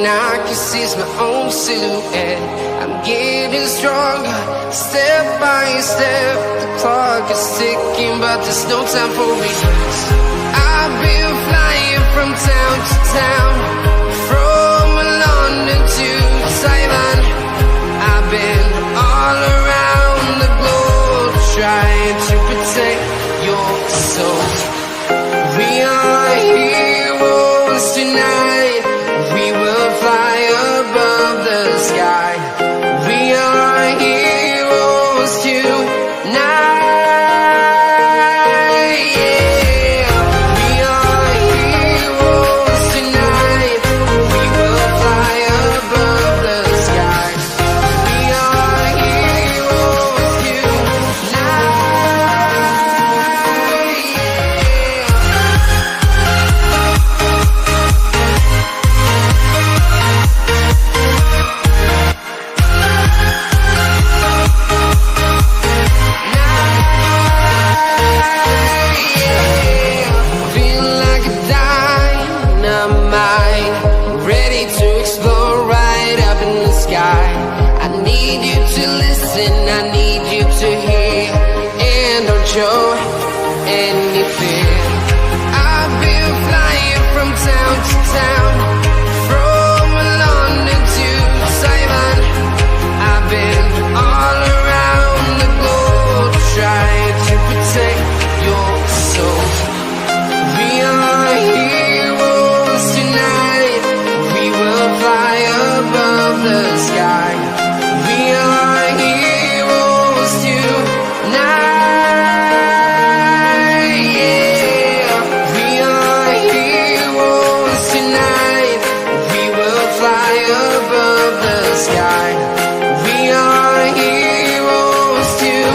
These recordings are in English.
I can see is my own silhouette. I'm getting stronger, step by step. The clock is ticking, but there's no time for regrets. I've been flying from town to town, from London to Taiwan. I've been all around the globe, trying to protect your soul. We are heroes tonight. We will fly above the sky. We are heroes tonight. Yeah. We are heroes tonight. We will fly above the sky. We are heroes tonight. Feel like a dynamite, ready to explode right up in the sky. I need you to listen, I need you to hear, and don't show any fear. I've been flying from town to town, from London to Taiwan. I've been all around the globe, trying to protect your soul. We are heroes tonight. We will fly above the sky. We are heroes tonight. Yeah. We are heroes tonight. We will fly above the sky. We are heroes tonight.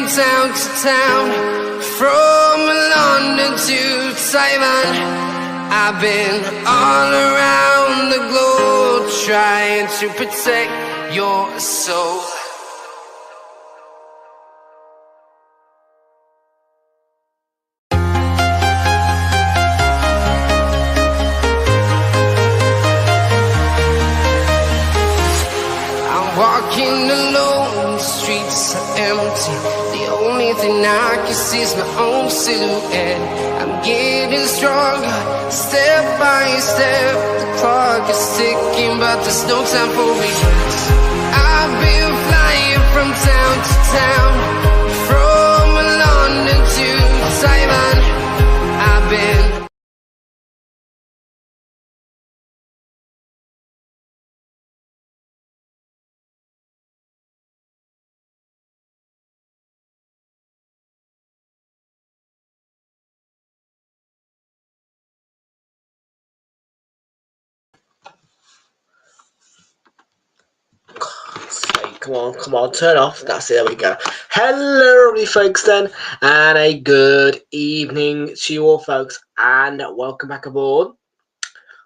Town to town, from London to Taiwan. I've been all around the globe, trying to protect your soul. I'm walking alone, the streets are empty. The only thing I can see is my own silhouette. I'm getting stronger, step by step. The clock is ticking, but there's no time for regrets. I've been flying from town to town, from London to Taiwan. I've been Come on, turn off. That's it, there we go. Hello, everybody, folks, then, and a good evening to you all, folks, and welcome back aboard.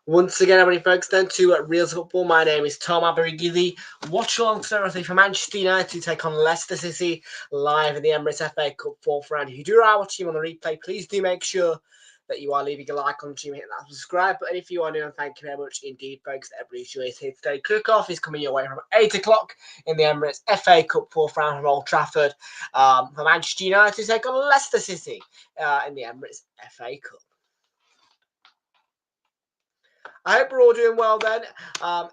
Once again, everybody, folks, then, to Realltom Football. My name is Tom Aberigili. Watch along today for Manchester United to take on Leicester City live in the Emirates FA Cup 4th round. If you do are watching on the replay, please do make sure that you are leaving a like on YouTube, hitting that subscribe button if you are new, and thank you very much indeed, folks. Everybody is here today. Cook-off is coming your way from 8 o'clock in the Emirates FA Cup 4th round from Old Trafford for Manchester United to take on Leicester City in the Emirates FA Cup. I hope we're all doing well then.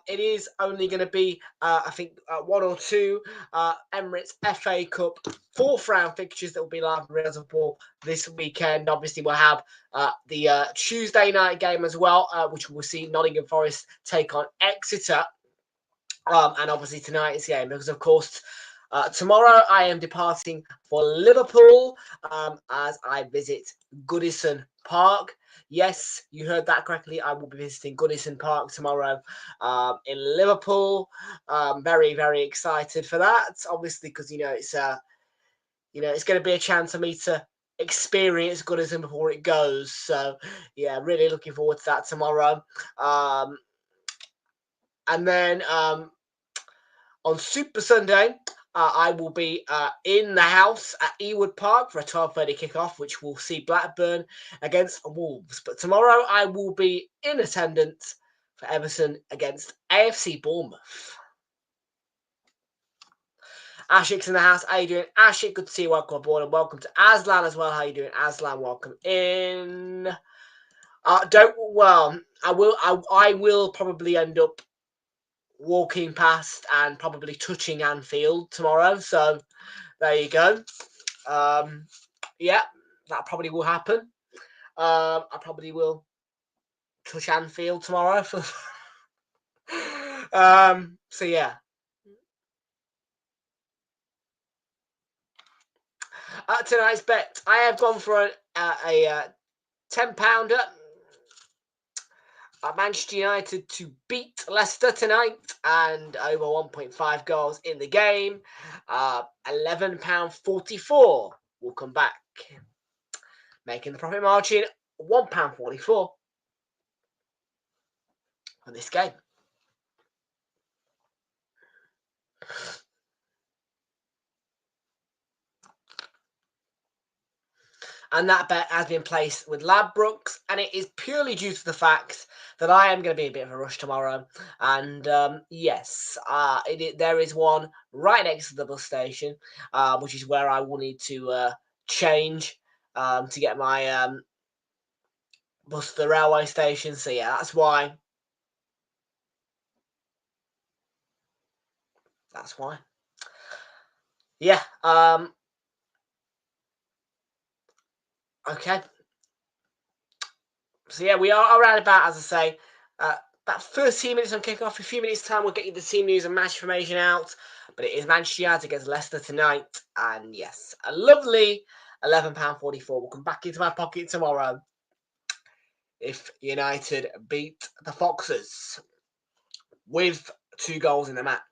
It is only going to be, I think, one or two Emirates FA Cup fourth round fixtures that will be live in Realltom this weekend. Obviously, we'll have the Tuesday night game as well, which we'll see Nottingham Forest take on Exeter. And obviously tonight's game, because of course tomorrow I am departing for Liverpool as I visit Goodison Park. Yes, you heard that correctly. I will be visiting Goodison Park tomorrow in Liverpool. Very, very excited for that. Obviously, because it's going to be a chance for me to experience Goodison before it goes. So yeah, really looking forward to that tomorrow. And then on Super Sunday, I will be in the house at Ewood Park for a 12:30 kickoff, which will see Blackburn against Wolves. But tomorrow, I will be in attendance for Everton against AFC Bournemouth. Ashik's in the house. How you doing, Ashik? Good to see you. Welcome aboard, and welcome to Aslan as well. How you doing, Aslan? Welcome in. I will probably end up walking past and probably touching Anfield tomorrow. So there you go. Yeah, that probably will happen. I probably will touch Anfield tomorrow. So yeah. Tonight's bet, I have gone for a £10. Manchester United to beat Leicester tonight and over 1.5 goals in the game. £11.44 will come back, making the profit margin £1.44 for this game. And that bet has been placed with Ladbrokes, and it is purely due to the fact that I am going to be a bit of a rush tomorrow. And yes, there is one right next to the bus station, which is where I will need to change to get my bus to the railway station. So yeah, that's why. That's why. Yeah. Okay. So yeah, we are around about, as I say, about 13 minutes on kickoff. In a few minutes' time, we'll get you the team news and match information out. But it is Manchester United against Leicester tonight. And yes, a lovely £11.44 will come back into my pocket tomorrow if United beat the Foxes with 2 goals in the match.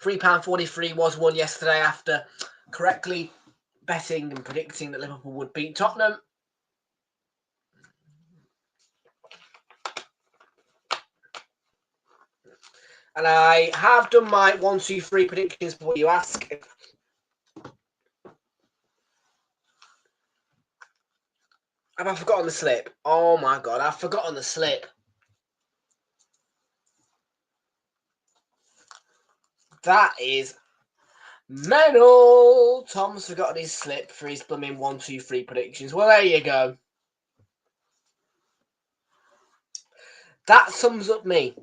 £3.43 was won yesterday after correctly betting and predicting that Liverpool would beat Tottenham. And I have done my 1, 2, 3 predictions before you ask. Have I forgotten the slip? Oh my god, I've forgotten the slip. That is mental. Tom's forgotten his slip for his blooming 1, 2, 3 predictions. Well, there you go. That sums up me.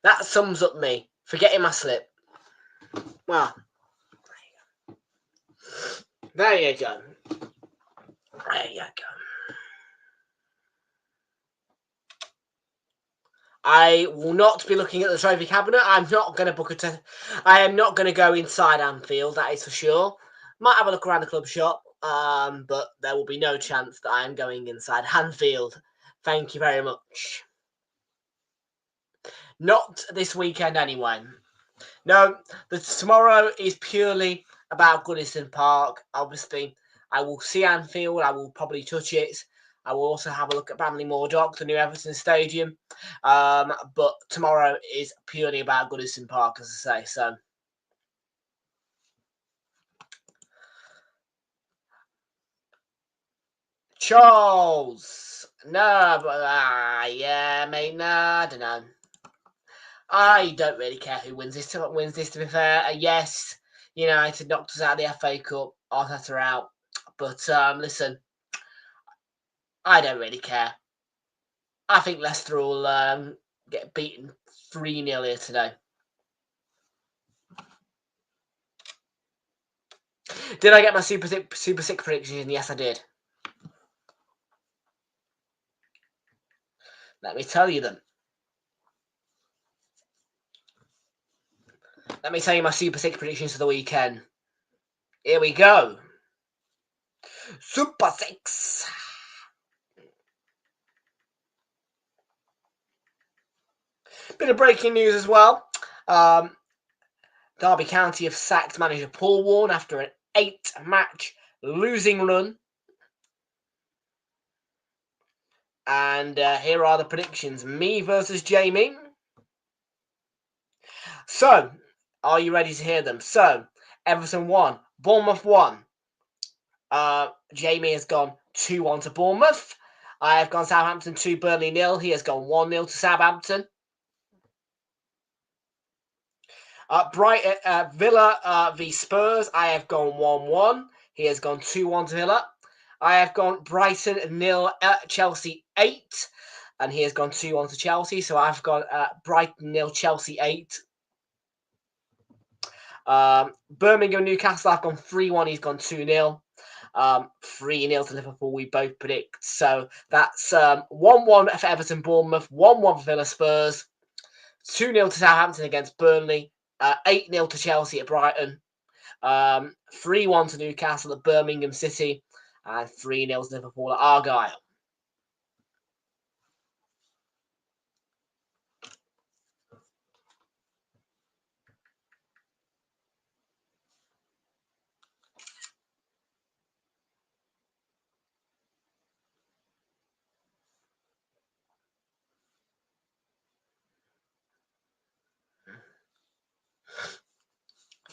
That sums up me. Forgetting my slip. Well, there you go. There you go. I will not be looking at the trophy cabinet. I'm not going to book I am not going to go inside Anfield, that is for sure. Might have a look around the club shop, but there will be no chance that I am going inside Anfield. Thank you very much. Not this weekend anyway. No, tomorrow is purely about Goodison Park. Obviously, I will see Anfield. I will probably touch it. I will also have a look at Bramley Moor Dock, the new Everton Stadium. But tomorrow is purely about Goodison Park, as I say. So, Charles. No, but yeah, mate. No, I don't know. I don't really care who wins this. To be fair, yes, United knocked us out of the FA Cup. Arteta out, but listen, I don't really care. I think Leicester will get beaten 3-0 here today. Did I get my Super Sick prediction? Yes, I did. Let me tell you them. Let me tell you my Super Sick predictions for the weekend. Here we go. Super Six. Bit of breaking news as well. Derby County have sacked manager Paul Warne after an 8-match losing run. And here are the predictions. Me versus Jamie. So, are you ready to hear them? So, Everton 1, Bournemouth 1. Jamie has gone 2-1 to Bournemouth. I have gone Southampton 2, Burnley 0. He has gone 1-0 to Southampton. Villa v Spurs. I have gone 1-1. He has gone 2-1 to Villa. I have gone Brighton 0, Chelsea 8. And he has gone 2-1 to Chelsea. So I've gone Brighton 0, Chelsea 8. Birmingham, Newcastle, I've gone 3-1. He's gone 2-0. 3-0 to Liverpool, we both predict. So that's 1-1 for Everton, Bournemouth, 1-1 for Villa, Spurs, 2-0 to Southampton against Burnley, 8-0 to Chelsea at Brighton, 3-1 to Newcastle at Birmingham City, and 3-0 to Liverpool at Argyle.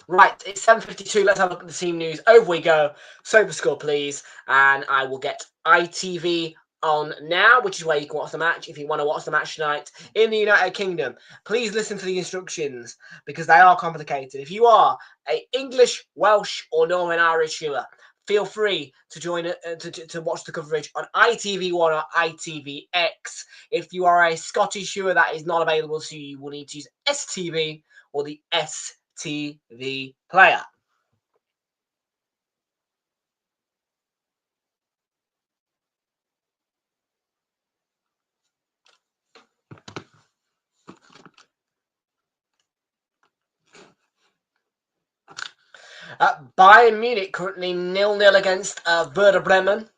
Right, it's 7:52. Let's have a look at the team news. Over we go. Sober score, please. And I will get ITV on now, which is where you can watch the match if you want to watch the match tonight in the United Kingdom. Please listen to the instructions because they are complicated. If you are an English, Welsh, or Northern Irish viewer, feel free to join to watch the coverage on ITV1 or ITVX. If you are a Scottish viewer, that is not available to you. You will need to use STV or the STV Player. Bayern Munich currently 0-0 against Werder Bremen.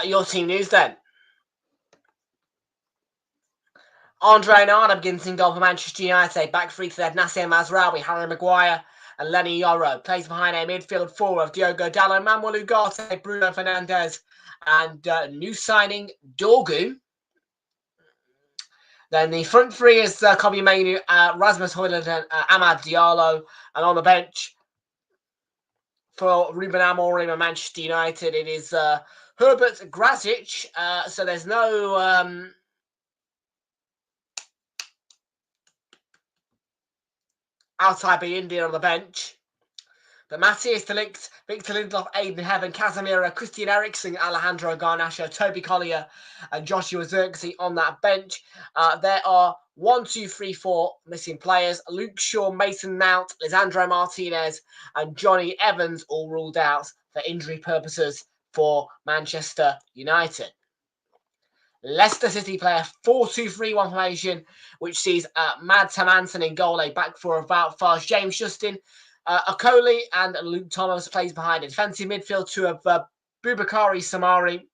Your team news then. Andre Onana begins in goal for Manchester United. Back three to their Nasser Mazraoui, Harry Maguire, and Lenny Yoro. Plays behind a midfield four of Diogo Dalot, Manuel Ugarte, Bruno Fernandes, and new signing Dorgu. Then the front three is Kobe Mainu, Rasmus Højlund, and Amad Diallo. And on the bench for Ruben Amorim and Manchester United, it is Herbert Grasic. So there's no outside by India on the bench. But Matthias de Ligt, Victor Lindelof, Aidan Heaven, Casemiro, Christian Eriksen, Alejandro Garnacho, Toby Collier, and Joshua Zirkzee on that bench. There are 4 missing players. Luke Shaw, Mason Mount, Lisandro Martinez, and Johnny Evans all ruled out for injury purposes for Manchester United. Leicester City play a 4-2-3-1 formation, which sees Mads Hermansen in goal, a back four of Wout Faes, James Justin, Okoli, and Luke Thomas plays behind it. Defensive midfield, two of Boubakary Samari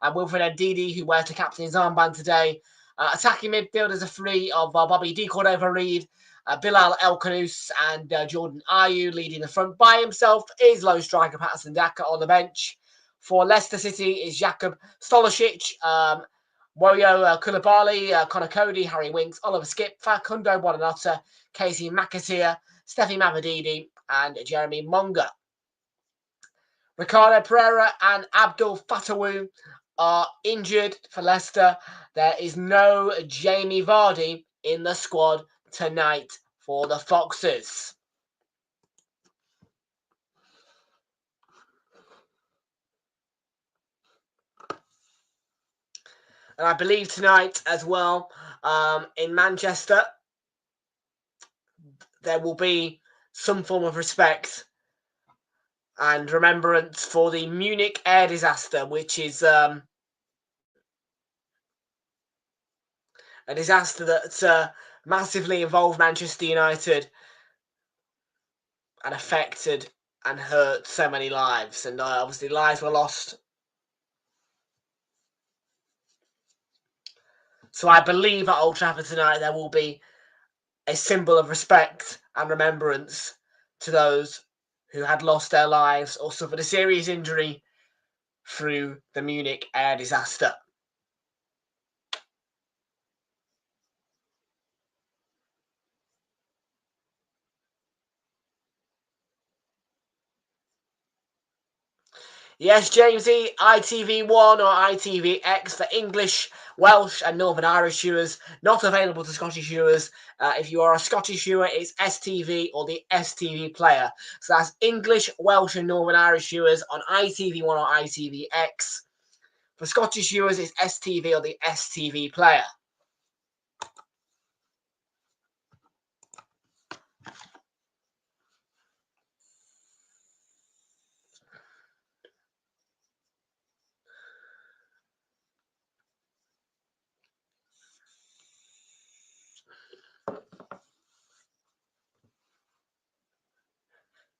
and Wilfred Ndidi, who wears the captain's armband today. Attacking midfielders are three of Bobby De Cordova-Reid Bilal El Khanous and Jordan Ayew leading the front by himself is lone striker Patterson Daka on the bench. For Leicester City is Jakub Stolicic, Moyo Koulibaly, Connor Cody, Harry Winks, Oliver Skip, Facundo Buonanotte, Casey McAteer, Steffi Mavadidi and Jeremy Monga. Ricardo Pereira and Abdul Fatawu are injured for Leicester. There is no Jamie Vardy in the squad tonight for the Foxes. And I believe tonight as well, in Manchester, there will be some form of respect and remembrance for the Munich air disaster, which is a disaster that massively involved Manchester United and affected and hurt so many lives. And obviously lives were lost. So I believe at Old Trafford tonight there will be a symbol of respect and remembrance to those who had lost their lives or suffered a serious injury through the Munich air disaster. Yes, Jamesy, ITV1 or ITVX for English, Welsh and Northern Irish viewers, not available to Scottish viewers. If you are a Scottish viewer, it's STV or the STV Player. So that's English, Welsh and Northern Irish viewers on ITV1 or ITVX. For Scottish viewers, it's STV or the STV Player.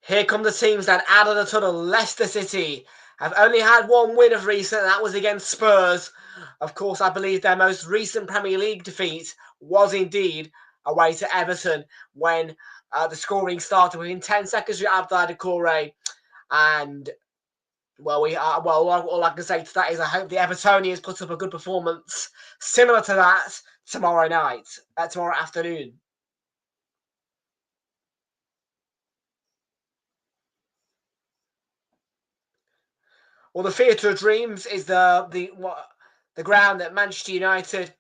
Here come the teams that out of the tunnel. Leicester City have only had one win of recent, and that was against Spurs. Of course, I believe their most recent Premier League defeat was indeed away to Everton when the scoring started within 10 seconds with Abdoulaye Doucouré. And all I can say to that is I hope the Evertonians put up a good performance similar to that tomorrow afternoon. Well, the Theatre of Dreams is the ground that Manchester United,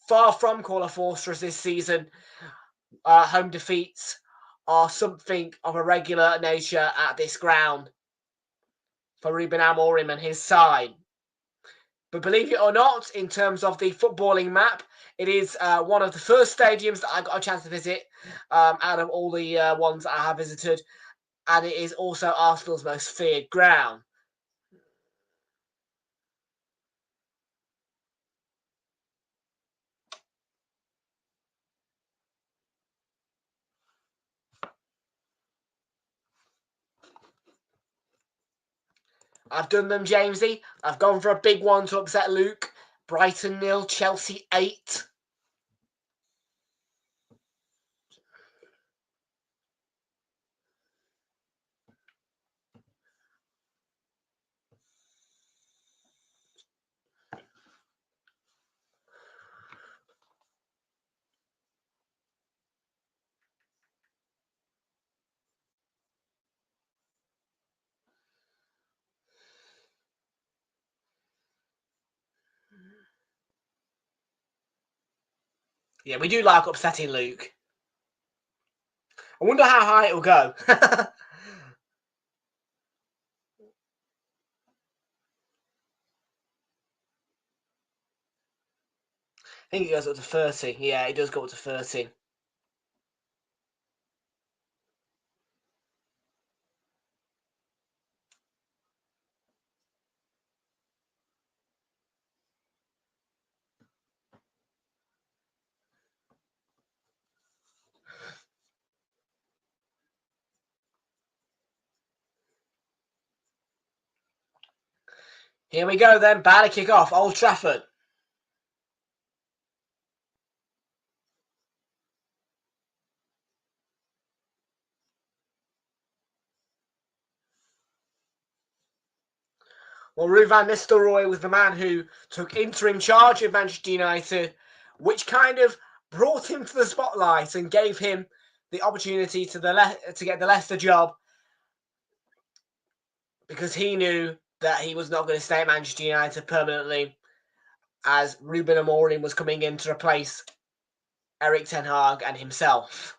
far from call a fortress this season. Home defeats are something of a regular nature at this ground for Ruben Amorim and his side. But believe it or not, in terms of the footballing map, it is one of the first stadiums that I got a chance to visit out of all the ones that I have visited. And it is also Arsenal's most feared ground. I've done them, Jamesy. I've gone for a big one to upset Luke. Brighton 0, Chelsea 8. Yeah, we do like upsetting Luke. I wonder how high it'll go. I think it goes up to 30. Yeah, it does go up to 30. Here we go then. Batter kick off. Old Trafford. Well, Ruud van Nistelrooy was the man who took interim charge of Manchester United, which kind of brought him to the spotlight and gave him the opportunity to get the Leicester job, because he knew that he was not going to stay at Manchester United permanently, as Ruben Amorim was coming in to replace Erik ten Hag and himself.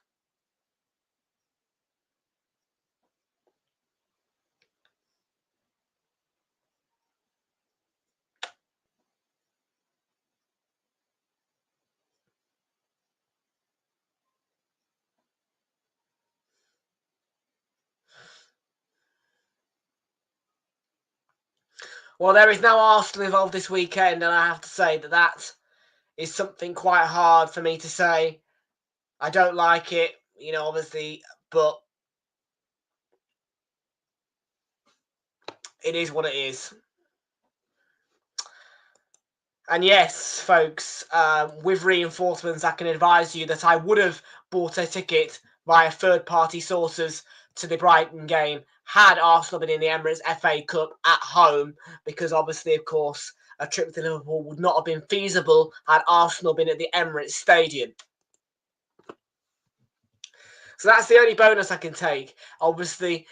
Well, there is now Arsenal involved this weekend, and I have to say that is something quite hard for me to say. I don't like it, obviously, but it is what it is. And yes, folks, with reinforcements, I can advise you that I would have bought a ticket via third-party sources to the Brighton game had Arsenal been in the Emirates FA Cup at home, because obviously, of course, a trip to Liverpool would not have been feasible had Arsenal been at the Emirates Stadium. So that's the only bonus I can take. Obviously,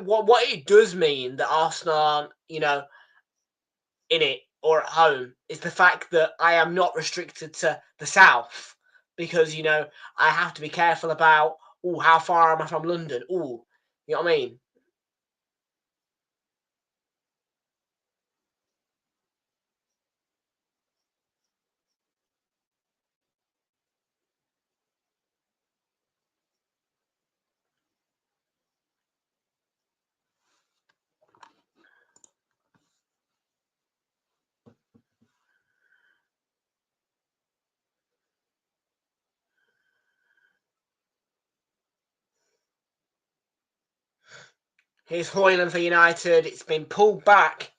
what it does mean that Arsenal aren't, in it or at home, is the fact that I am not restricted to the south, because, I have to be careful about, how far am I from London? You know what I mean? Here's Højlund for United. It's been pulled back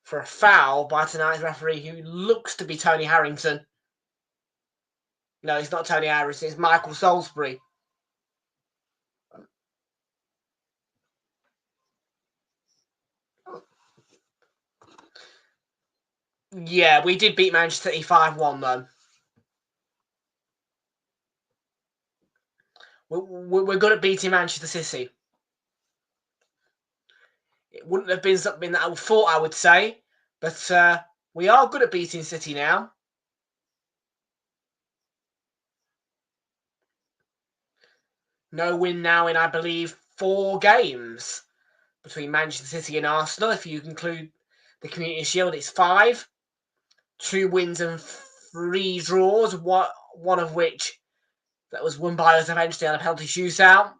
for a foul by tonight's referee, who looks to be Tony Harrington. No, it's not Tony Harrington. It's Michael Salisbury. Yeah, we did beat Manchester City 5-1, though. We're good at beating Manchester City. It wouldn't have been something that I thought I would say, but we are good at beating City now. No win now in, I believe, 4 games between Manchester City and Arsenal. If you include the Community Shield, it's 5. 2 wins and 3 draws, one of which that was won by us eventually on a penalty shootout.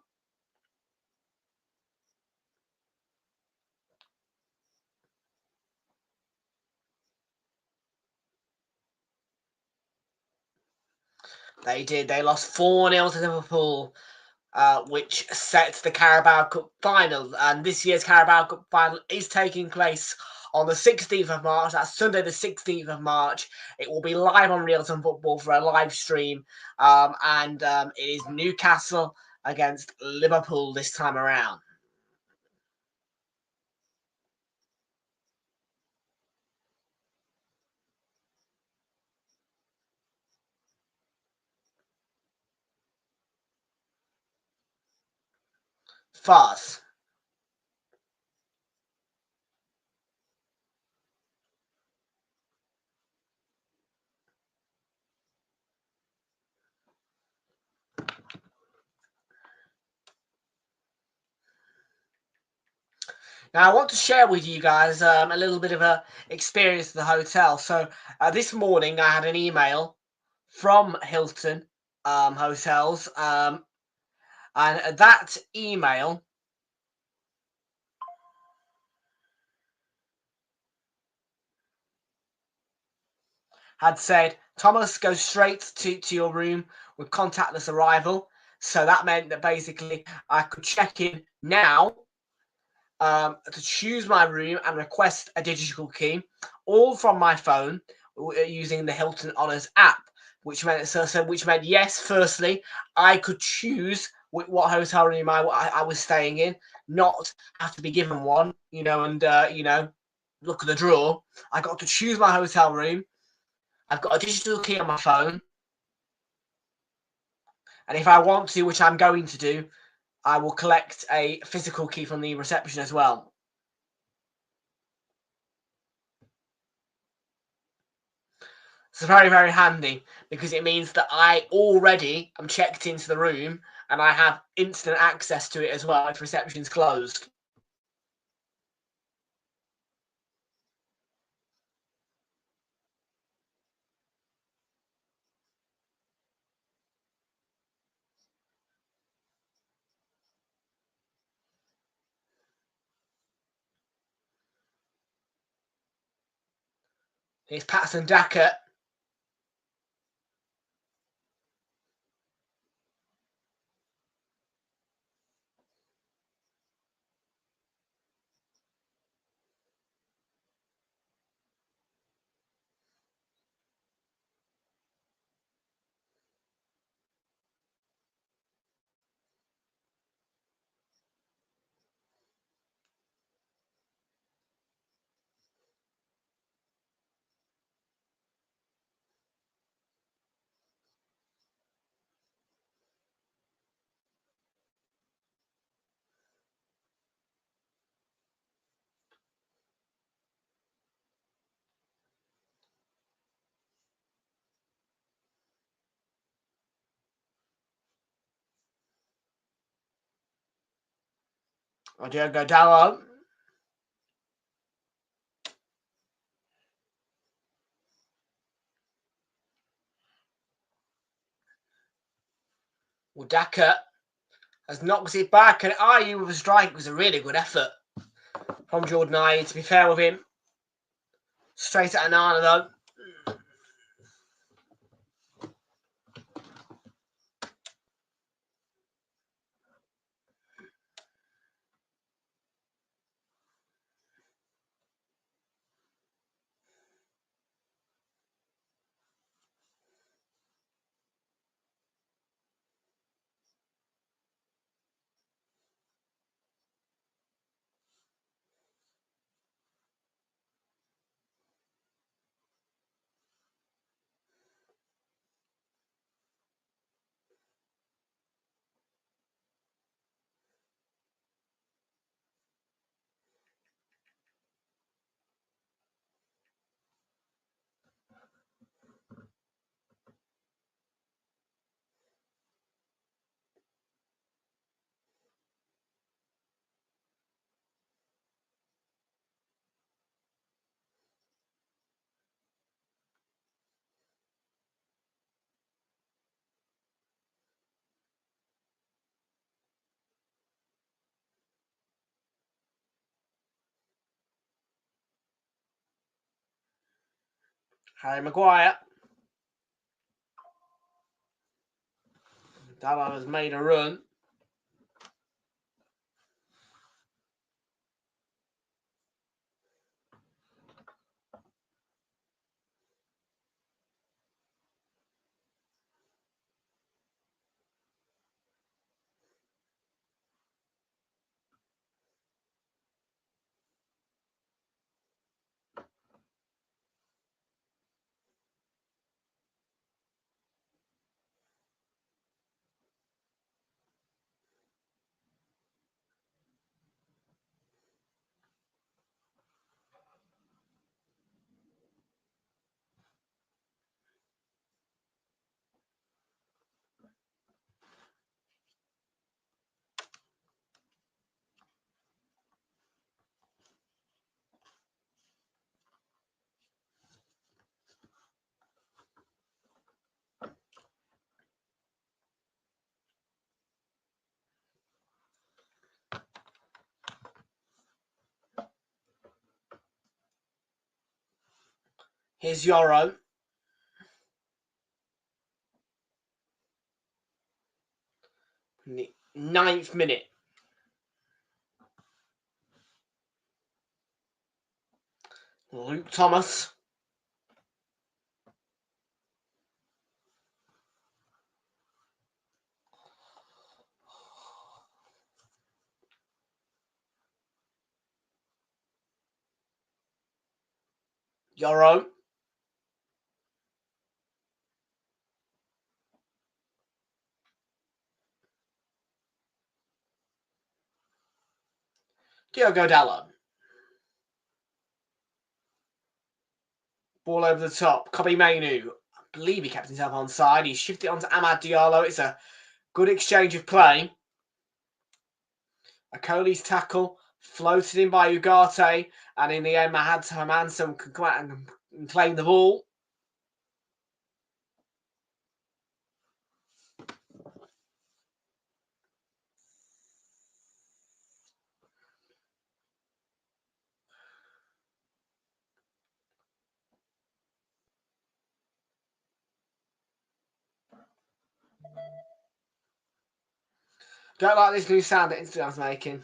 They did. They lost 4-0 to Liverpool, which sets the Carabao Cup final. And this year's Carabao Cup final is taking place on the 16th of March. That's Sunday, the 16th of March. It will be live on Realltom Football for a live stream. And it is Newcastle against Liverpool this time around. Fast. Now, I want to share with you guys a little bit of a experience at the hotel. So this morning, I had an email from Hilton Hotels, and that email had said, Thomas, go straight to your room with contactless arrival. So that meant that basically I could check in now, to choose my room and request a digital key, all from my phone, using the Hilton Honors app, which meant yes, firstly, I could choose what hotel room I was staying in, not have to be given one, and look at the drawer. I got to choose my hotel room. I've got a digital key on my phone. And if I want to, which I'm going to do, I will collect a physical key from the reception as well. It's very, very handy because it means that I already am checked into the room and I have instant access to it as well if reception's closed. Here's Patson Dackert. Diogo Dalot. Well, Dackert has knocked it back, and IU with a strike was a really good effort from Jordan Ayew, to be fair with him. Straight at Anana, though. Harry Maguire. Dalot has made a run. Here's Yoro. In the 9th minute. Luke Thomas. Euro. Diogo Dalot. Ball over the top. Kobe Mainu. I believe he kept himself onside. He shifted it onto Amad Diallo. It's a good exchange of play. Akoli's tackle floated in by Ugarte, and in the end, Mahad Hermanson can come out and claim the ball. Don't like this new sound that Instagram's making.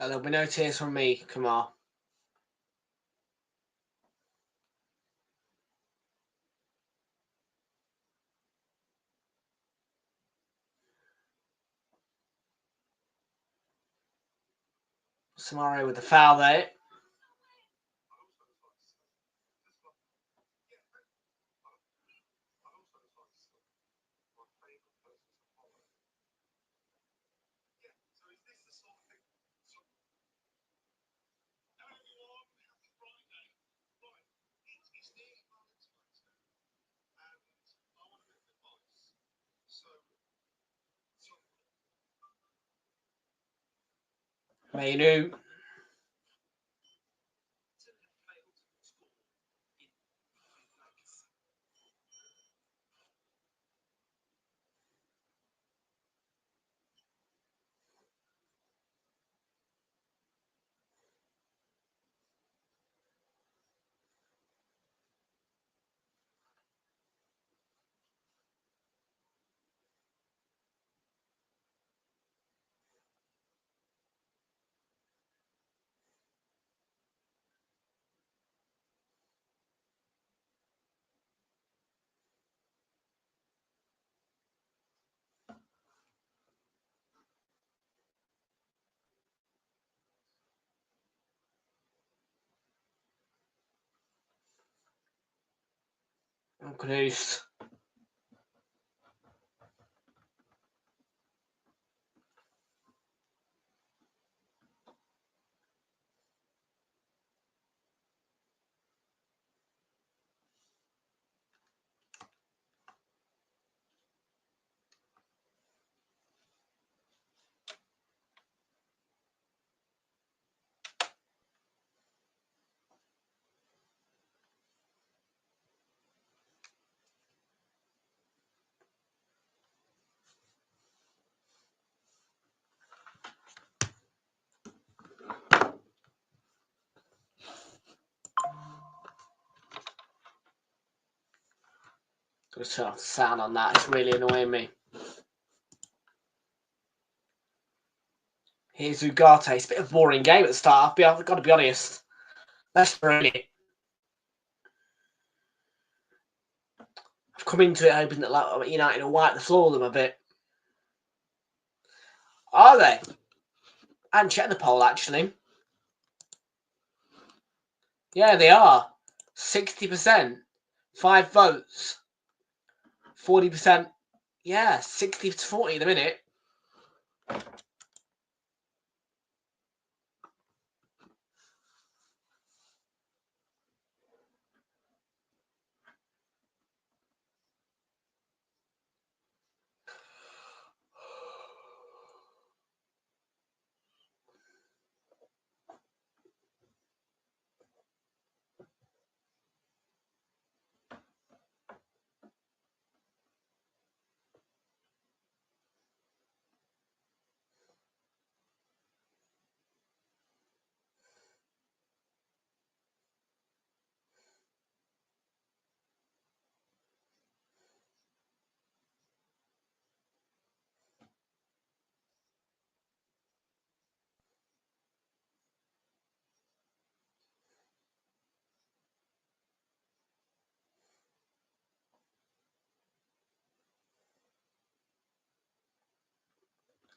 There'll be no tears from me, Kamar. Samari with the foul there. Mainu. Knust. Just turn off the sound on that. It's really annoying me. Here's Ugarte. It's a bit of a boring game at the start. I've got to be honest. Leicester really. I've come into it hoping that like, United will wipe the floor with them a bit. Are they? I haven't checked the poll, actually. Yeah, they are. 60%. 5 votes. 40%. Yeah, 60 to 40 at the minute.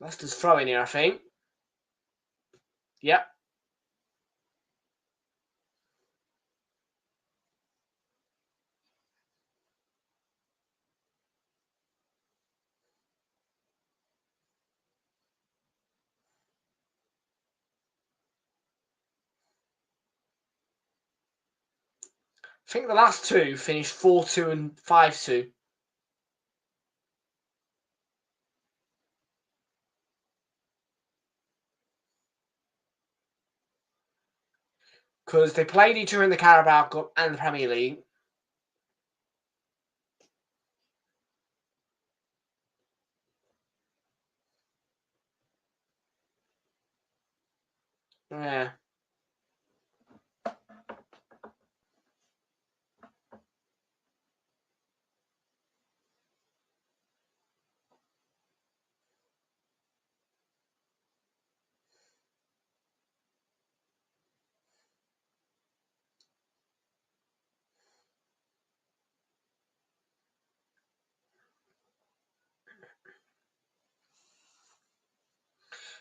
Leicester's throwing here, I think. Yep. I think the last two finished 4-2 and 5-2. Because they played each other in the Carabao Cup and the Premier League. Yeah.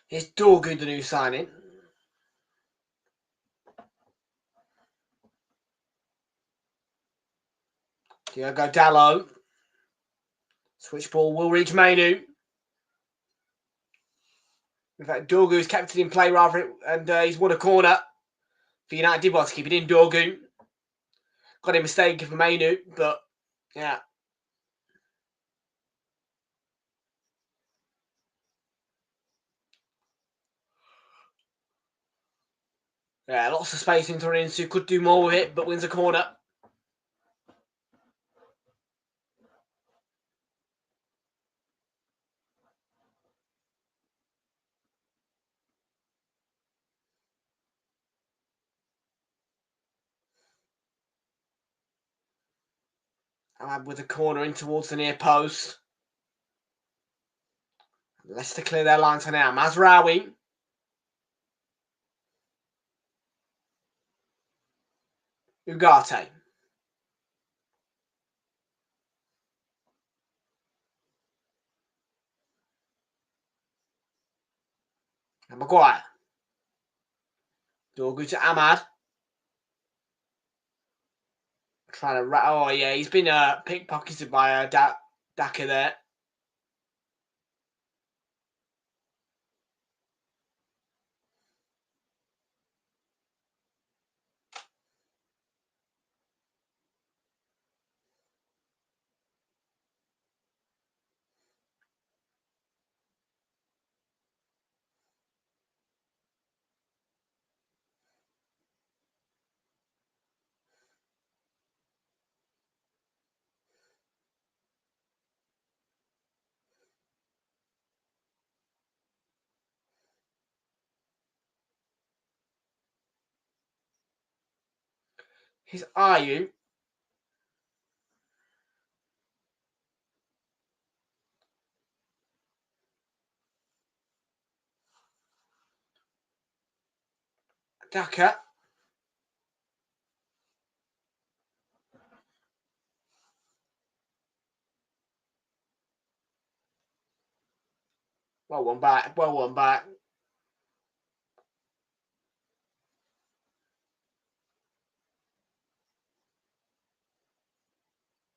Is Dorgu the new signing? Diogo Dalot. Switch ball will reach Mainu. In fact, Dorgu's kept it in play rather, and he's won a corner. For United did well to keep it in. Dorgu got a mistake for Mainu, but yeah. Yeah, lots of space into run into. Could do more with it, but wins a corner. Ahmad with a corner in towards the near post. Leicester clear their lines for now. Mazraoui. Ugarte. And Maguire. Dorgu to Ahmad. Trying to... Oh, yeah, he's been pickpocketed by Daka there. He's Ayu. Daka. Well one back. Well one back.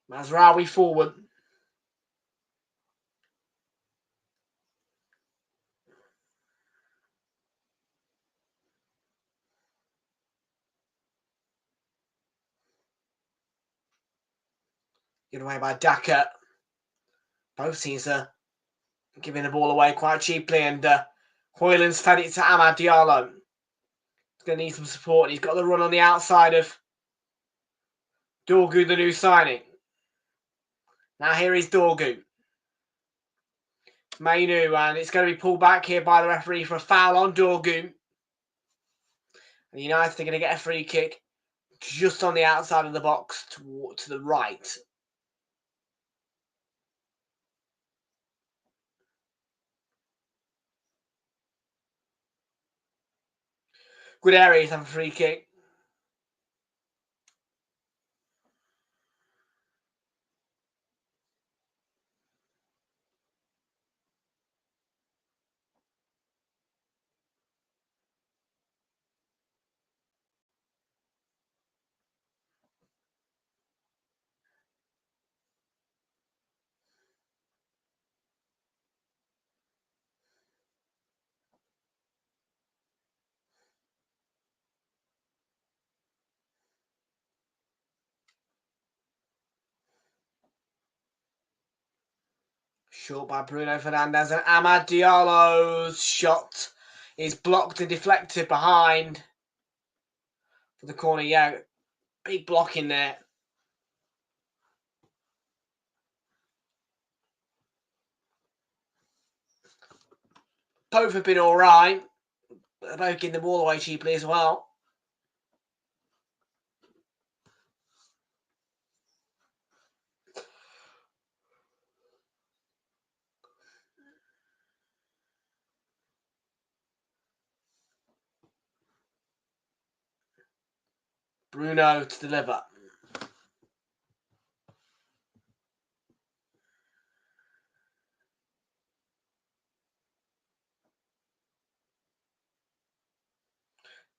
Mazraoui forward. Given away by Daka. Both teams are giving the ball away quite cheaply, and Hoyland's fed it to Amad Diallo. He's going to need some support. He's got the run on the outside of Dorgu, the new signing. Now here is Dorgu. Mainu, and it's going to be pulled back here by the referee for a foul on Dorgu. And United are going to get a free kick just on the outside of the box to the right. Good area to have a free kick. Short by Bruno Fernandes, and Amad Diallo's shot is blocked and deflected behind for the corner. Yeah, big block in there. Both have been all right. They're both getting the ball away cheaply as well. Bruno to deliver.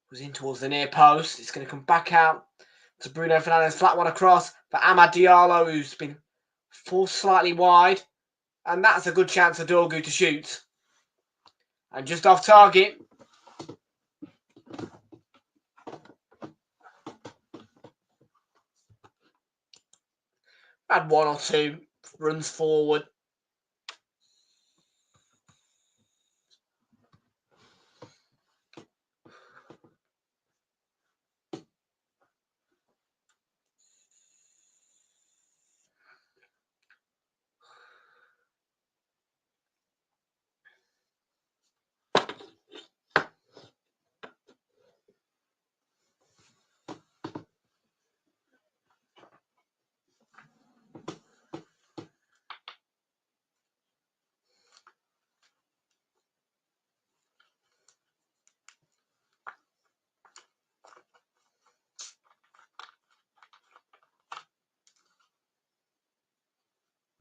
Was in towards the near post. It's going to come back out to Bruno Fernandes. Flat one across for Amad Diallo, who's been forced slightly wide. And that's a good chance for Dorgu to shoot. And just off target. Had one or two runs forward.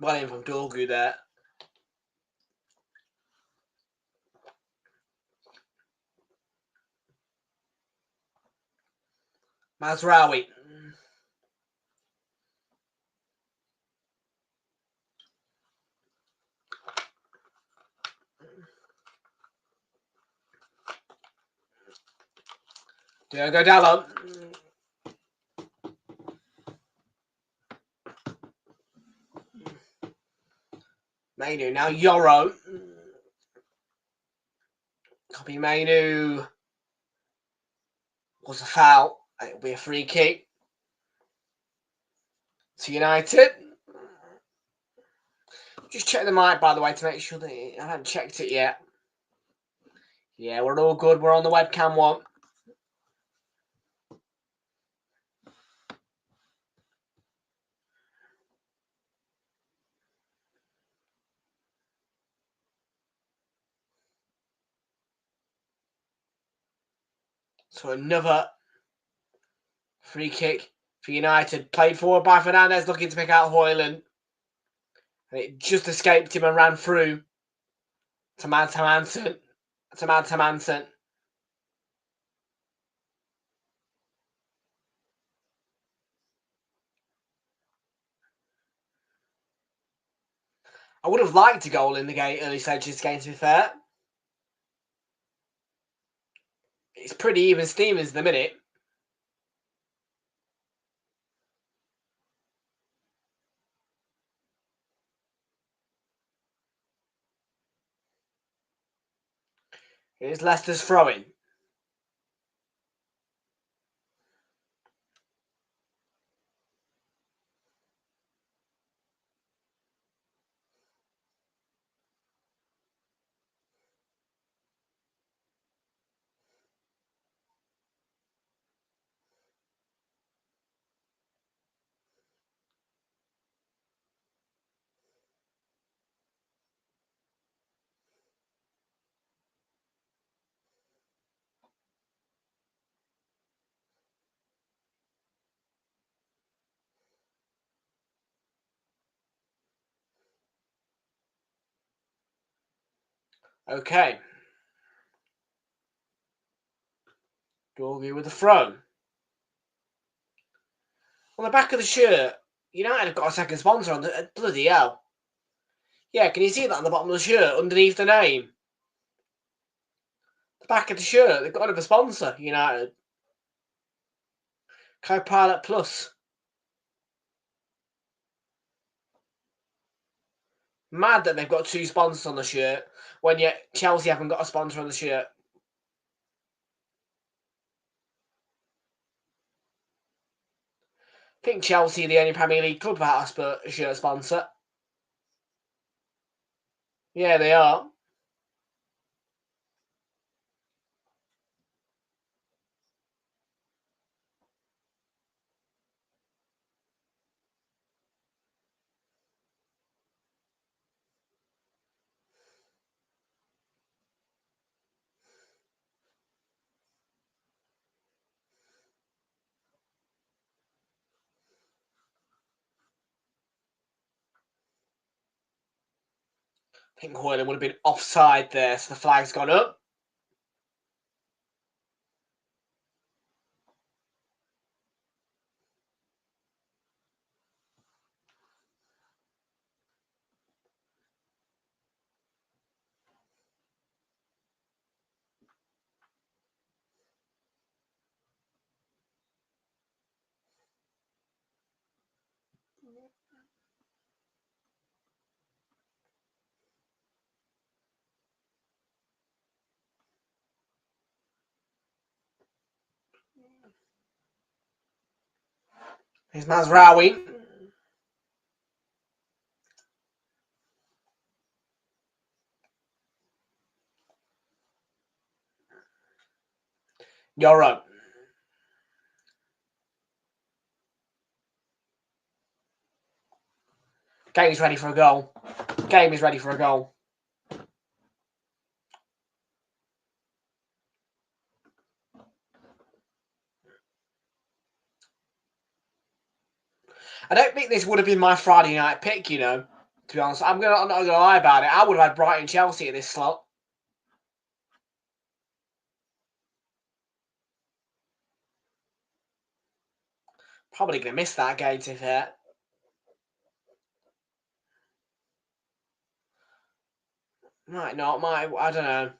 Well in from Dorgu there. Mazraoui. Diogo Dalot. Mainu. Now Yoro. Copy Mainu. Was a foul. It'll be a free kick to United. Just check the mic, by the way, to make sure that I haven't checked it yet. Yeah, we're all good. We're on the webcam one. So another free kick for United. Played forward by Fernandes, looking to pick out Hoyland. And it just escaped him and ran through Tamantamanton. Tamantamanton. I would have liked a goal in the game, early stages of this game, to be fair. It's pretty even Steamers in the minute. Here's Leicester's throwing. Okay. Dorgy with the throw. On the back of the shirt, United have got a second sponsor on the bloody hell. Yeah, can you see that on the bottom of the shirt underneath the name? The back of the shirt, they've got another sponsor, United. Copilot Plus. Mad that they've got two sponsors on the shirt when yet Chelsea haven't got a sponsor on the shirt. I think Chelsea are the only Premier League club without a shirt sponsor. Yeah, they are. I think Hoyland would have been offside there, so the flag's gone up. Here's Mazraoui. Yoro. Game is ready for a goal. Game is ready for a goal. I don't think this would have been my Friday night pick, to be honest. I'm not going to lie about it. I would have had Brighton Chelsea at this slot. Probably going to miss that game, to be fair. Might not, I don't know.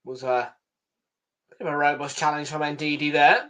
Was a bit of a robust challenge from Ndidi there.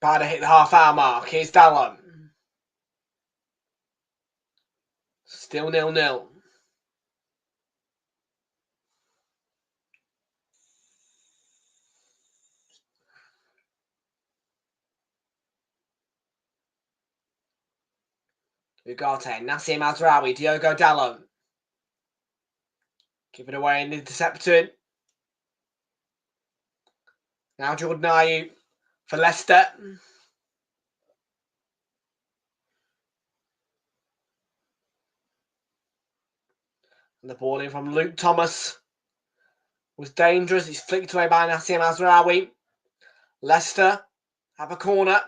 About to hit the half-hour mark. Here's Dallon. Still 0-0. Ugarte, Nassim Azraoui, Diogo Dallo. Give it away and intercepted. Now Jordan Ayew for Leicester. And the ball in from Luke Thomas was dangerous. It's flicked away by Nassim Azraoui. Leicester have a corner.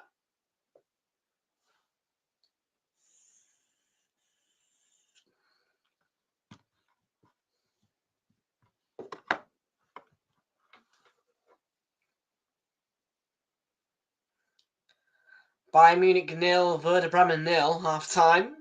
Bayern Munich 0, Werder Bremen 0, half time.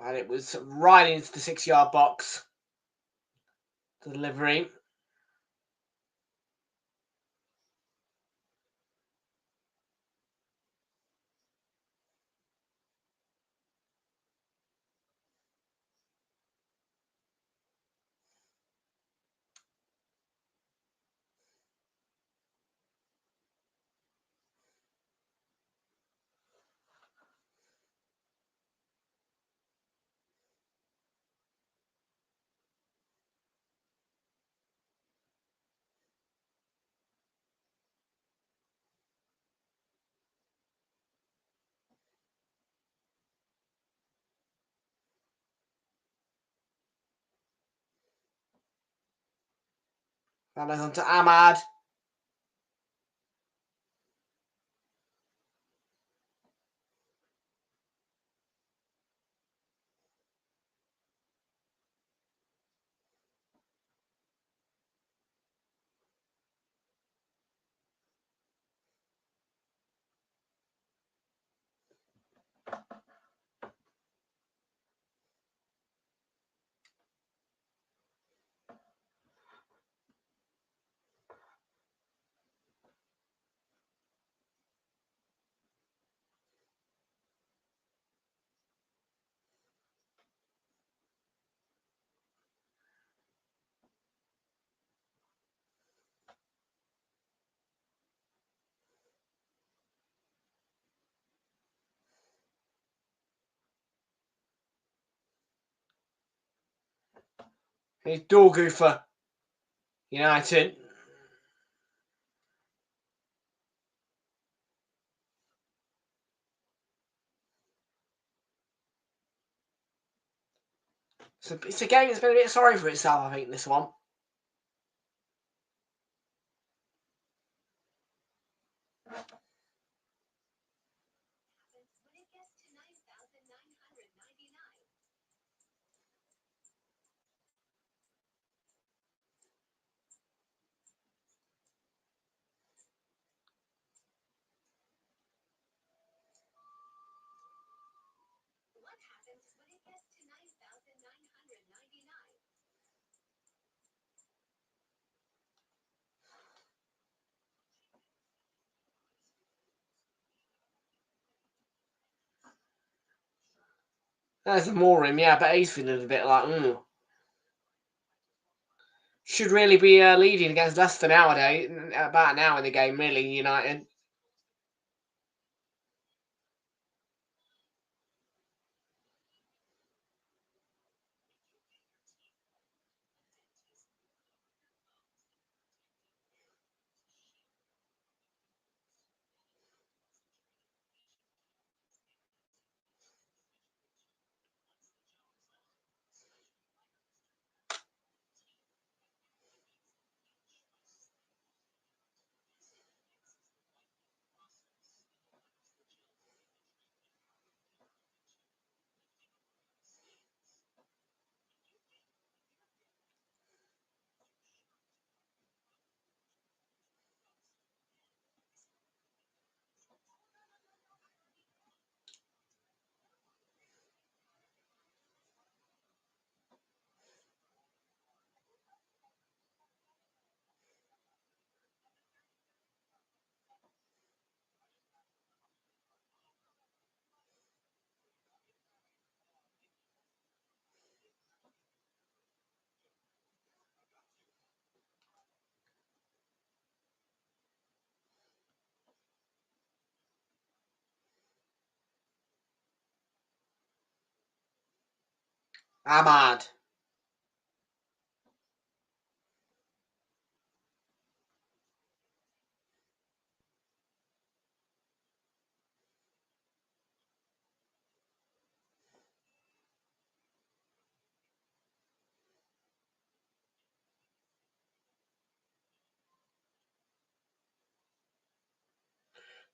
And it was right into the 6-yard box. Delivery. And on to Ahmad. Here's Dorgu for United. So it's a game that's been a bit sorry for itself, I think, this one. There's the Morim, yeah, but he's feeling a bit like, Should really be leading against Leicester nowadays, about now in the game, really, United. Ahmad.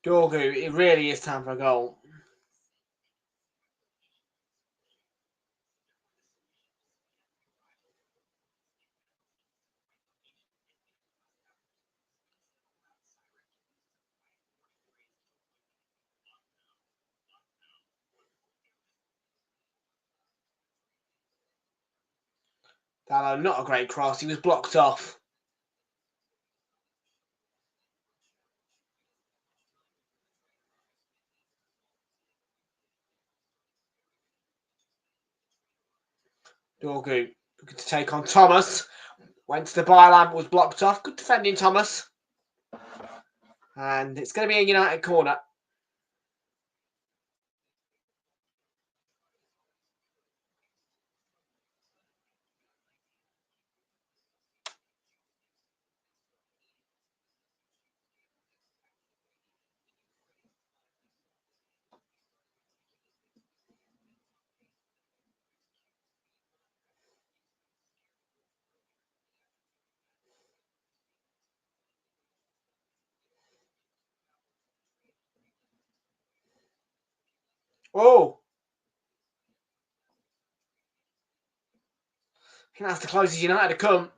Dorgu, it really is time for a goal. Dallo, not a great cross. He was blocked off. Dorgu looking to take on Thomas. Went to the byline, but was blocked off. Good defending, Thomas. And it's going to be a United corner. Oh! I think that's the closest United have come.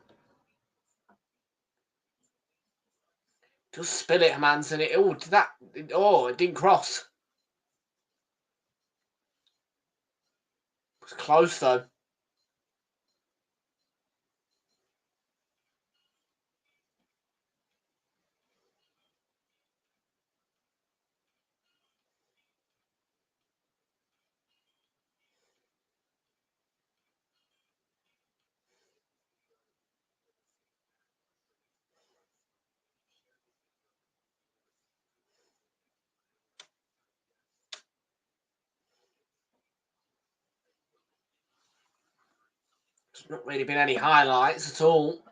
Just spill it, Manson. It didn't cross. It was close, though. There's not really been any highlights at all.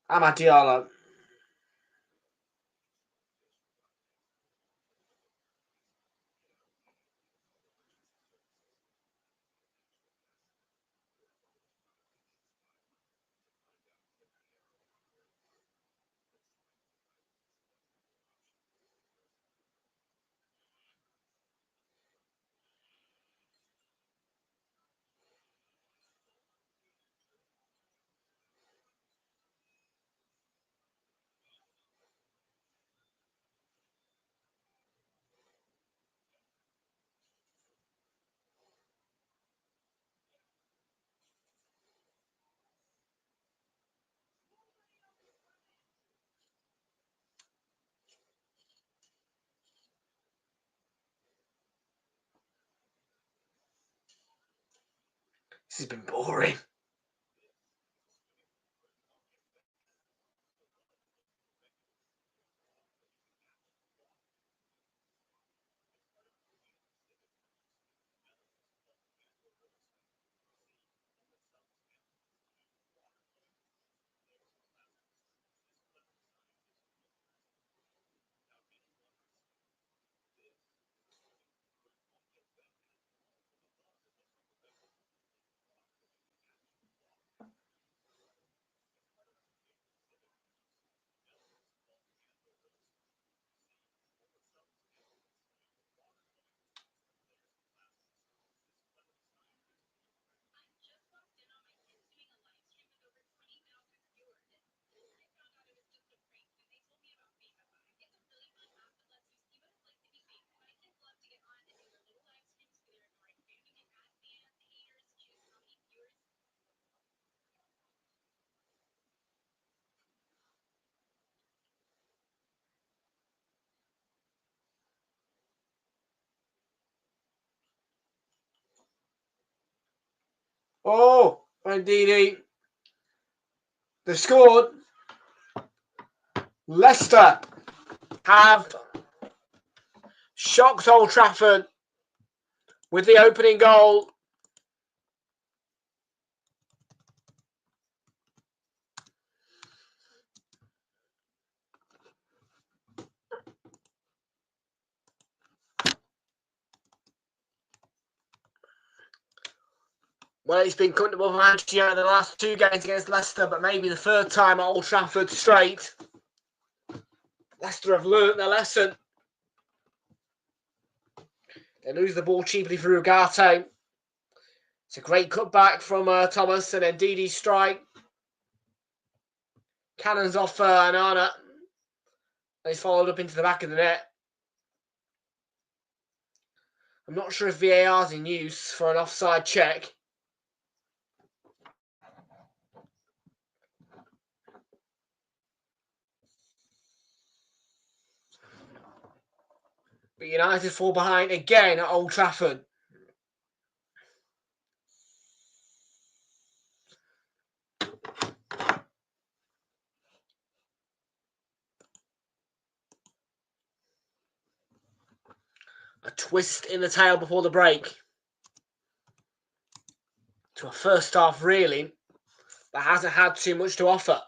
Amad Diallo. This has been boring. Oh, indeed. They've scored. Leicester have shocked Old Trafford with the opening goal. Well, it's been comfortable for Manchester United in the last 2 games against Leicester, but maybe the 3rd time at Old Trafford straight. Leicester have learnt their lesson. They lose the ball cheaply for Ugarte. It's a great cutback from Thomas, and then Didi's strike. Cannons off Anana. He's followed up into the back of the net. I'm not sure if VAR's in use for an offside check. But United fall behind again at Old Trafford. A twist in the tail before the break. To a first half, really, that hasn't had too much to offer.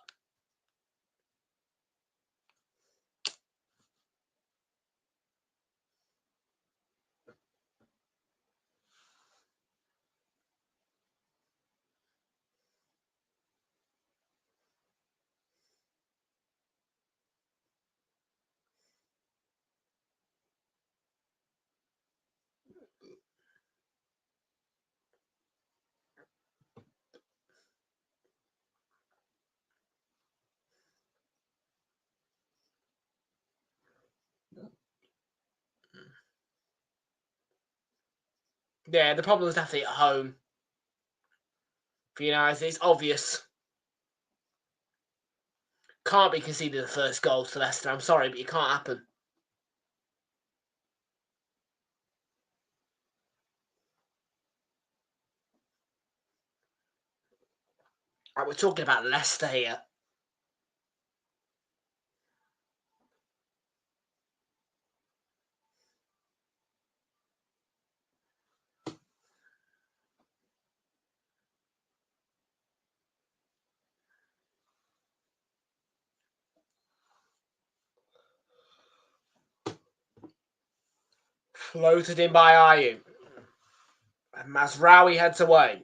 Yeah, the problem is definitely at home. For United, it's obvious. Can't be conceded the first goal to Leicester. I'm sorry, but it can't happen. Right, we're talking about Leicester here. Floated in by Ayew. And Mazraoui heads away.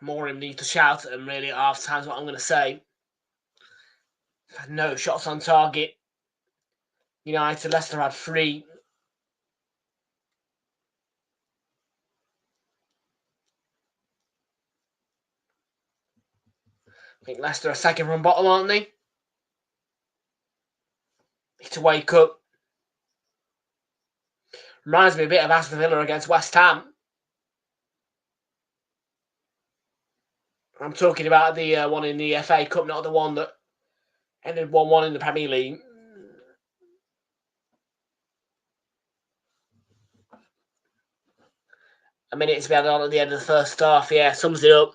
Morim needs to shout at them really at half time is what I'm going to say. No shots on target. United, Leicester had 3. I think Leicester are second from bottom, aren't they? Need to wake up. Reminds me a bit of Aston Villa against West Ham. I'm talking about the one in the FA Cup, not the one that ended 1-1 in the Premier League. A minute to be added on at the end of the first half. Yeah, sums it up.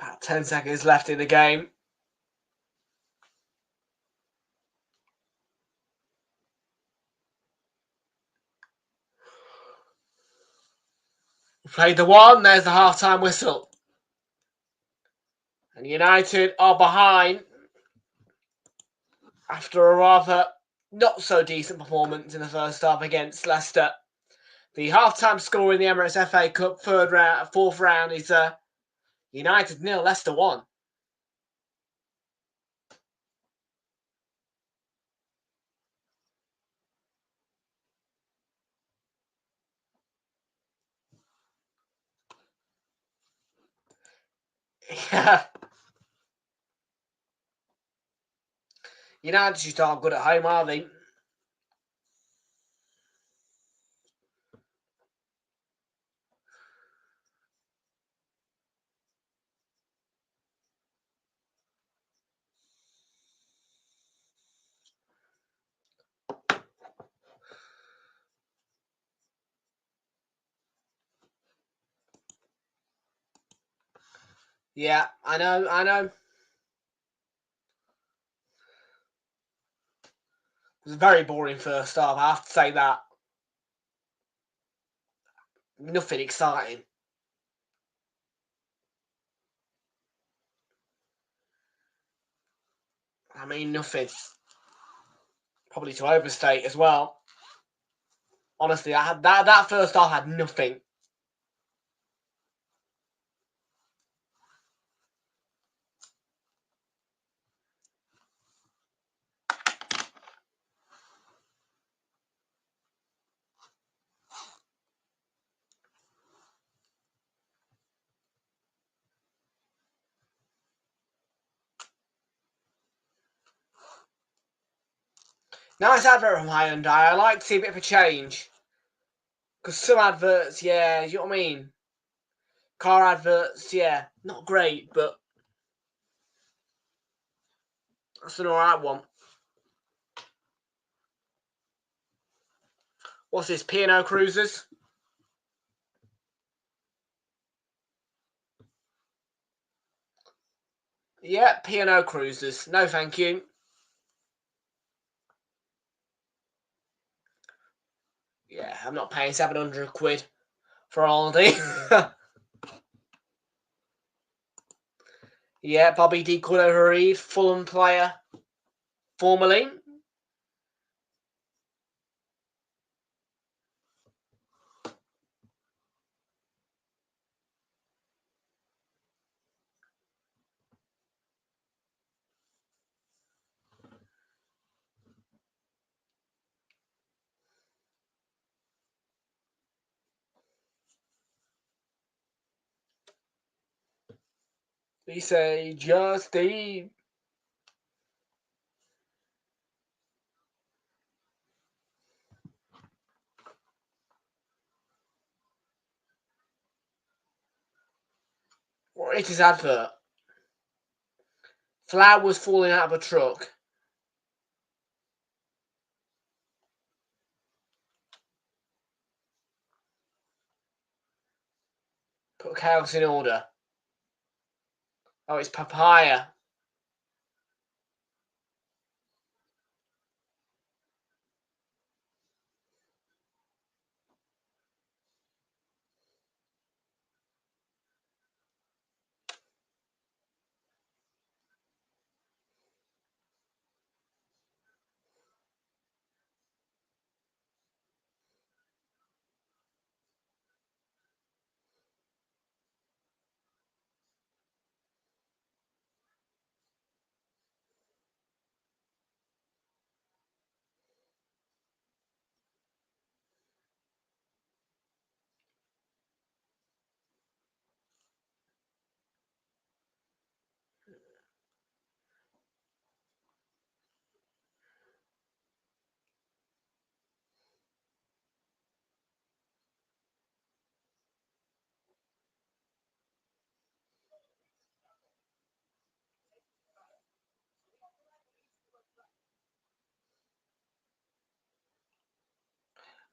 About 10 seconds left in the game. Played the one, there's the half-time whistle. And United are behind after a rather not so decent performance in the first half against Leicester. The half-time score in the Emirates FA Cup fourth round is United 0, Leicester 1. Yeah. United just aren't good at home, are they? Yeah, I know. It was a very boring first half, I have to say that. Nothing exciting. I mean, nothing. Probably to overstate as well. Honestly, I had that first half had nothing. Nice advert from Hyundai. I like to see a bit of a change. Because some adverts, yeah, you know what I mean? Car adverts, yeah, not great, but that's an alright one. What's this, P&O Cruisers? Yeah, P&O Cruisers. No, thank you. Yeah, I'm not paying 700 quid for a holiday. Yeah, Bobby D. Cordova-Reid, Fulham player, formerly. We say Justin. What is his advert? Flowers falling out of a truck. Put chaos in order. Oh, it's papaya.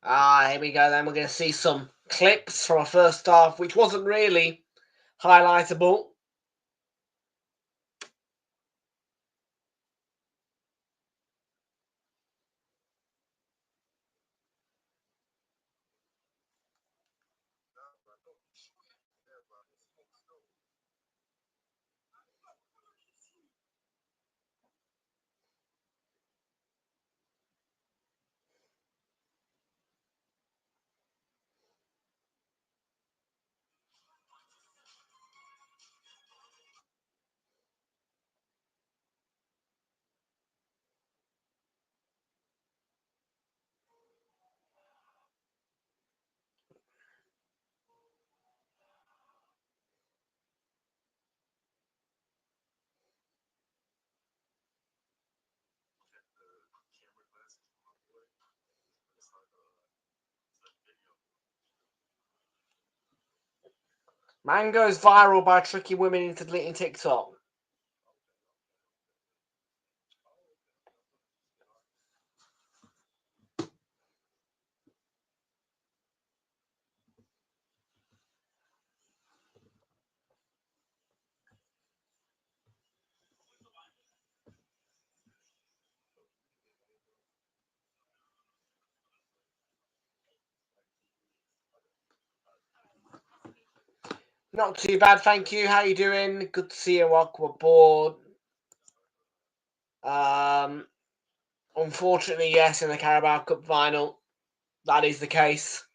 Here we go then. We're going to see some clips from our first half, which wasn't really highlightable. Man goes viral by tricking women into deleting TikTok. Not too bad, thank you. How you doing? Good to see you. Welcome aboard. Unfortunately, yes, in the Carabao Cup final, that is the case.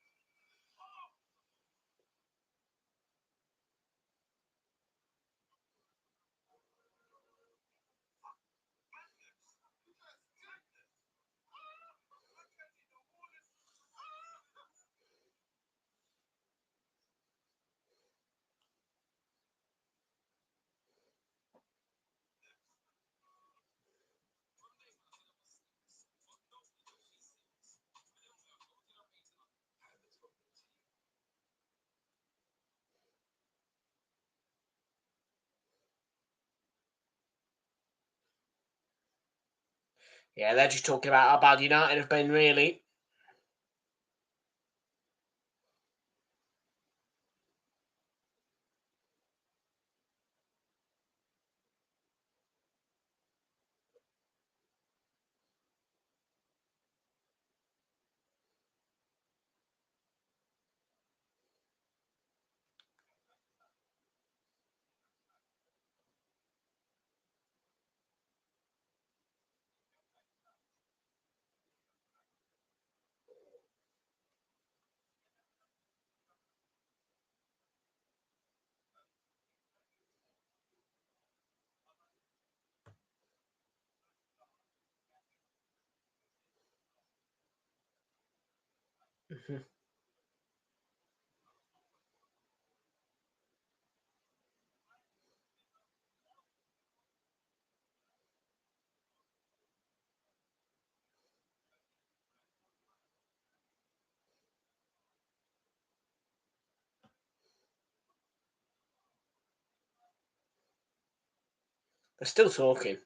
Yeah, they're just talking about how bad United have been, really. They're still talking.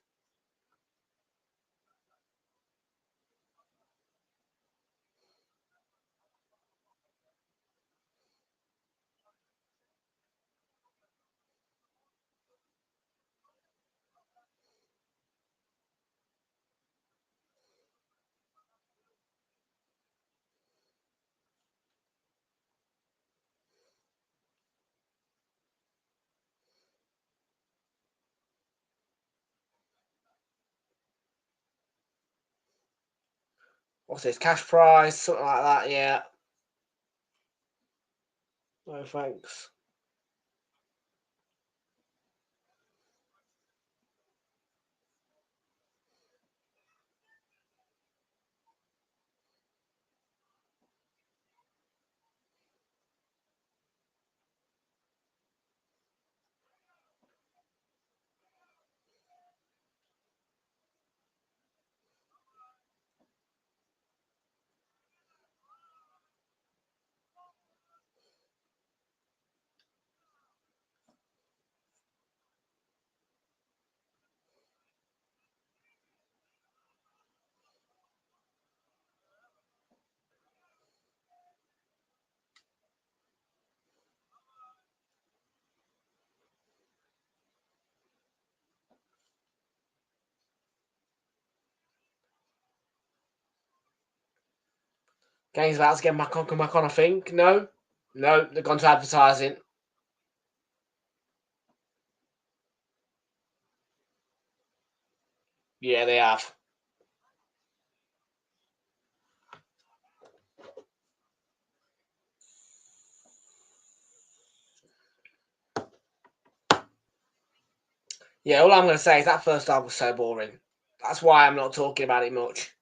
What's this? Cash prize? Something like that, yeah. No thanks. Game's about to get back on, come back on, I think. No? No, they've gone to advertising. Yeah, they have. Yeah, all I'm going to say is that first half was so boring. That's why I'm not talking about it much.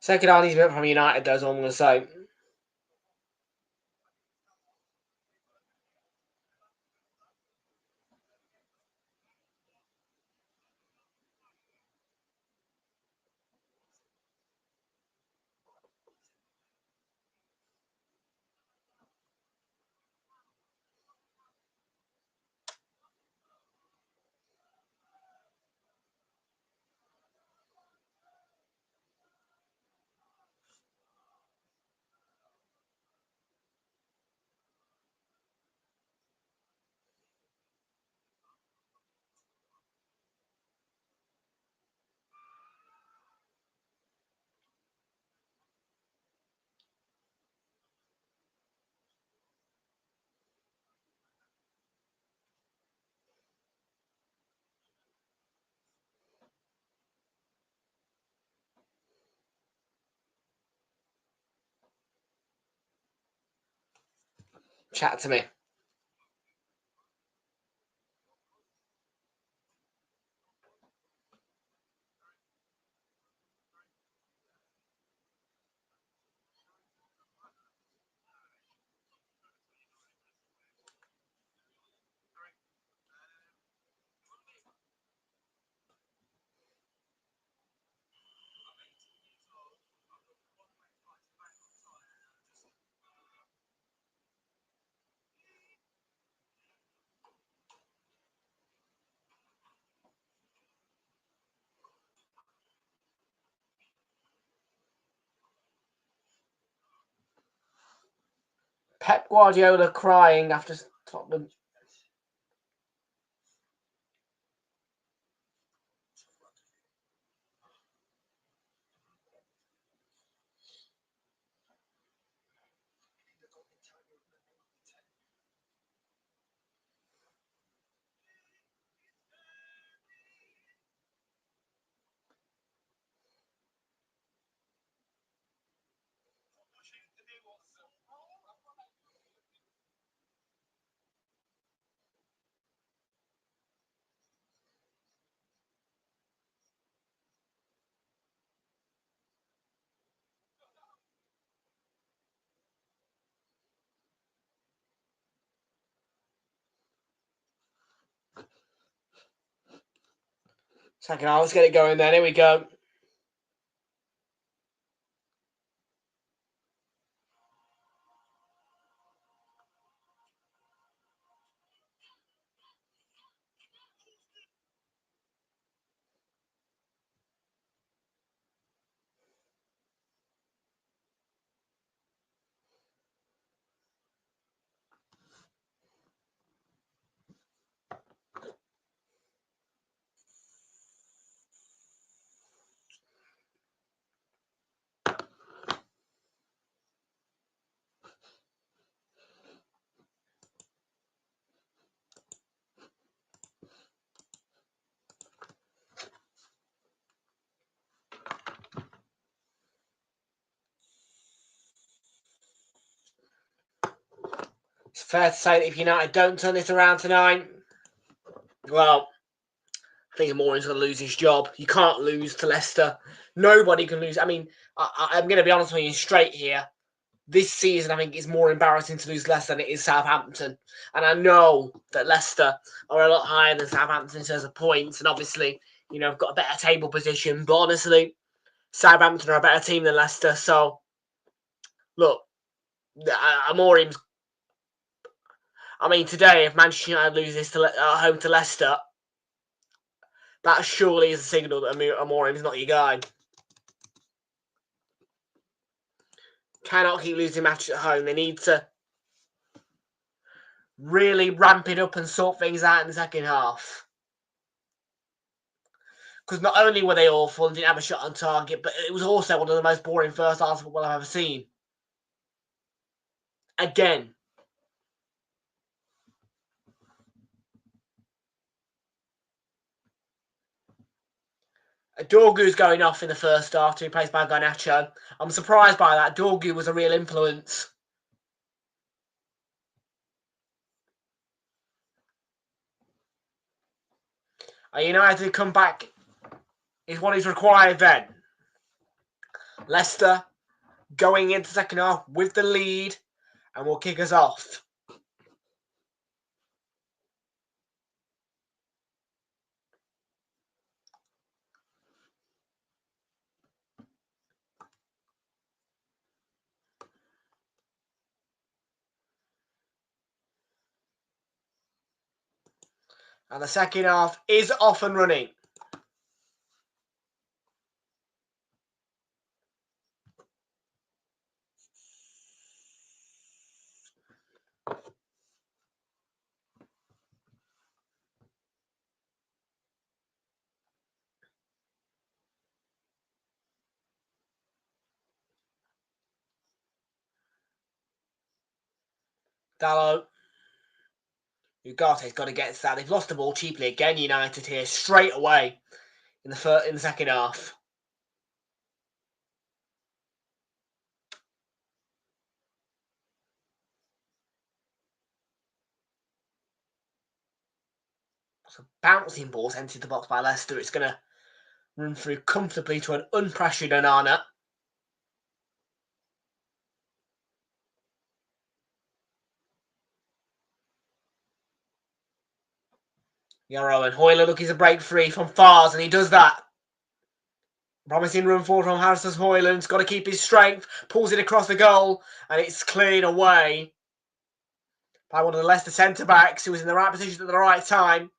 Second half needs to be from United, that's all I'm going to say. Chat to me. Pep Guardiola crying after Tottenham. Second half, let's get it going then. Here we go. It's fair to say that if United don't turn this around tonight, well, I think Amorim's going to lose his job. You can't lose to Leicester. Nobody can lose. I mean, I'm going to be honest with you straight here. This season, I think it's more embarrassing to lose Leicester than it is Southampton. And I know that Leicester are a lot higher than Southampton in terms of points. And obviously, you know, have got a better table position. But honestly, Southampton are a better team than Leicester. So, look, Amorim's... I mean, today, if Manchester United loses at home to Leicester, that surely is a signal that Amorim's not your guy. Cannot keep losing matches at home. They need to really ramp it up and sort things out in the second half. Because not only were they awful and didn't have a shot on target, but it was also one of the most boring first halves of football I've ever seen. Again. Dorgu's going off in the first half to be replaced by Garnacho. I'm surprised by that. Dorgu was a real influence. United to come back is what is required then. Leicester going into the second half with the lead and will kick us off. And the second half is off and running. Dallo. Ugate's got to get that. They've lost the ball cheaply again, United here, straight away in the second half. So bouncing balls entered the box by Leicester. It's going to run through comfortably to an unpressured Onana. Yarrow and Hoyler looking to break free from Fars, and he does that. Promising run forward from Harrison's Hoyland's got to keep his strength, pulls it across the goal, and it's cleared away by one of the Leicester centre-backs who was in the right position at the right time.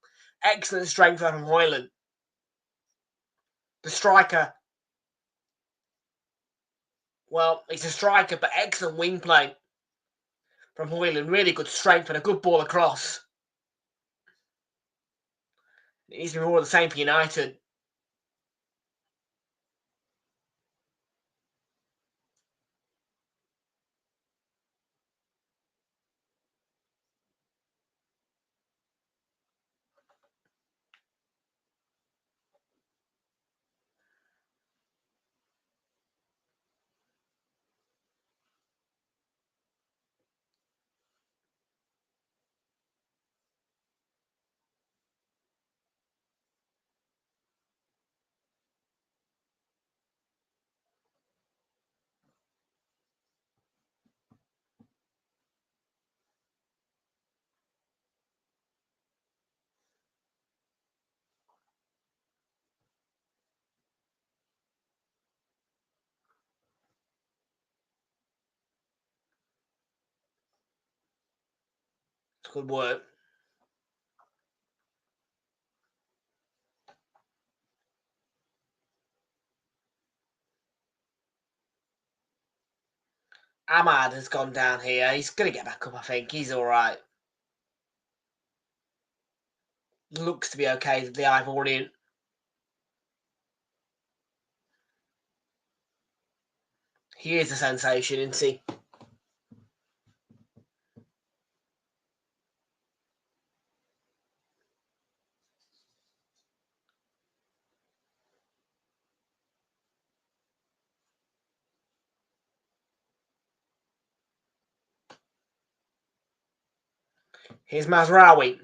Excellent strength there from Hoyland. The striker. Well, he's a striker, but excellent wing play from Hoyland. Really good strength and a good ball across. It needs to be more of the same for United. It's good work. Ahmad has gone down here. He's going to get back up, I think. He's all right. Looks to be okay with the Ivorian. He is a sensation, isn't he? Here's Mazraoui.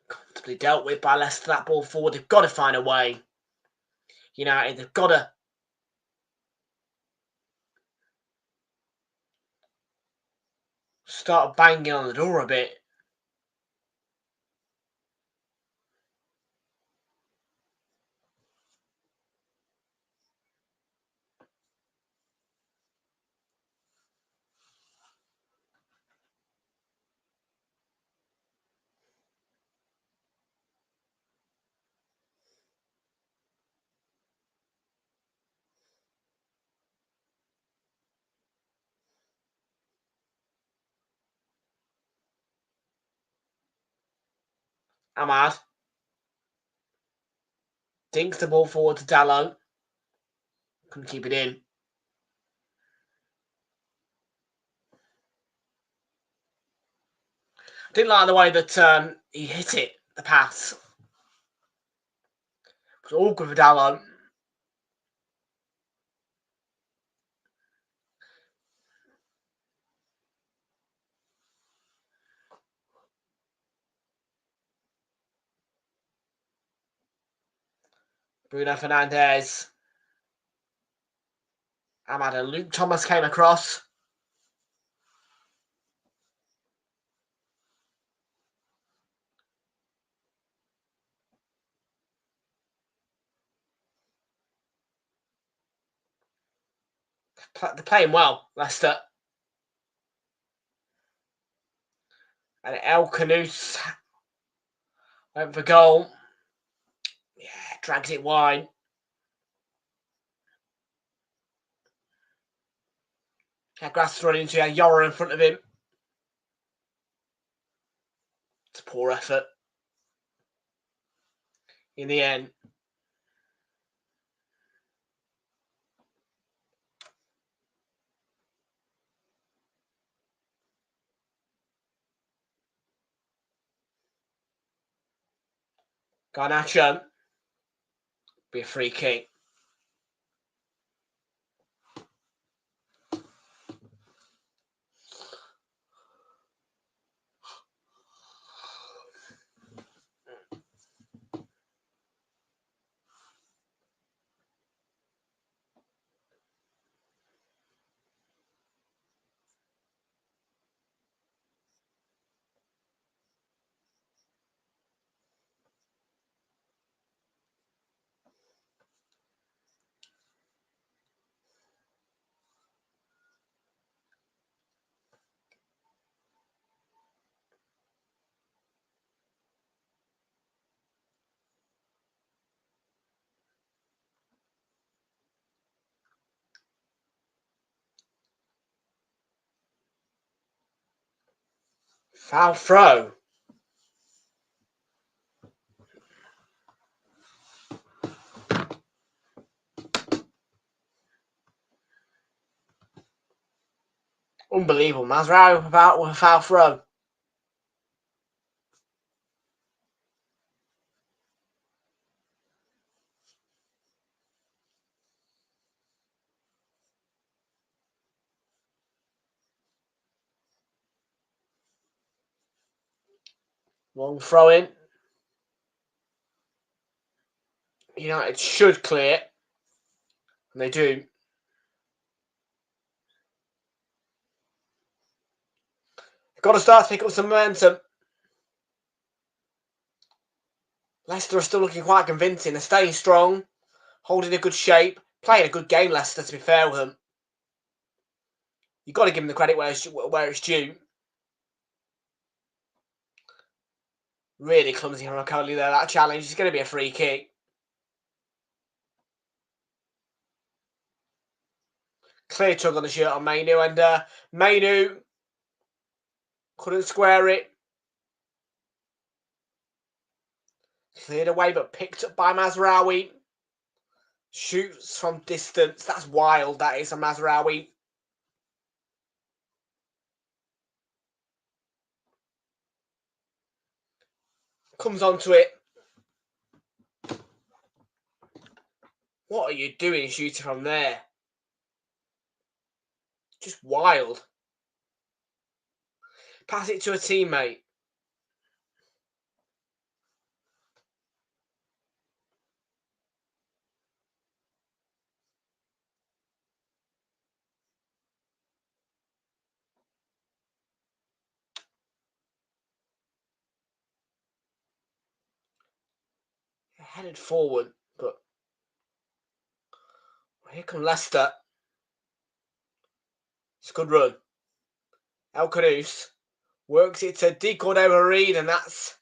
Comfortably dealt with by Leicester. That ball forward. They've got to find a way. United, they've got to start banging on the door a bit. Ahmad dinks the ball forward to Dallo. Couldn't keep it in. Didn't like the way that he hit it, the pass. It was awkward for Dallo. Bruno Fernandes. Amad and Luke Thomas came across. They're playing well, Leicester. And El Canus went for goal. Yeah, drags it wide. Grass running into Yora in front of him. It's a poor effort. In the end. Garnacho. Be a free kick. Foul throw. Unbelievable. Mazraoui about with a foul throw. Long throw in. United should clear it. And they do. Got to start to pick up some momentum. Leicester are still looking quite convincing. They're staying strong, holding a good shape, playing a good game, Leicester, to be fair with them. You've got to give them the credit where it's due. Really clumsy from Okoli there. That challenge is going to be a free kick. Clear tug on the shirt on Mainu, and Mainu couldn't square it. Cleared away, but picked up by Mazraoui. Shoots from distance. That's wild, that is, a Mazraoui. Comes onto it. What are you doing shooting from there? Just wild. Pass it to a teammate. Headed forward, but here come Leicester. It's a good run. El Canus works it to Decord over Reed, and that's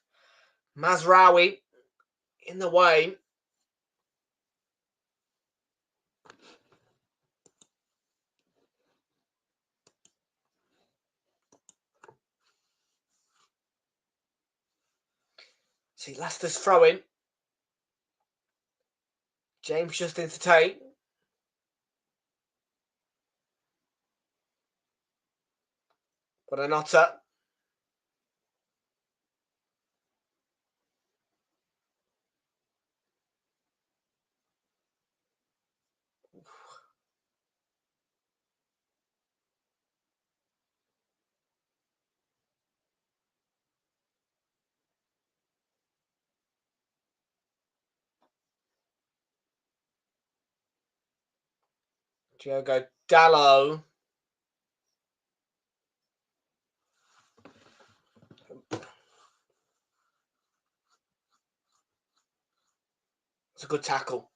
Mazraoui in the way. See, Leicester's throwing. James just in to take. But a Notter. Diogo Dalot. It's a good tackle.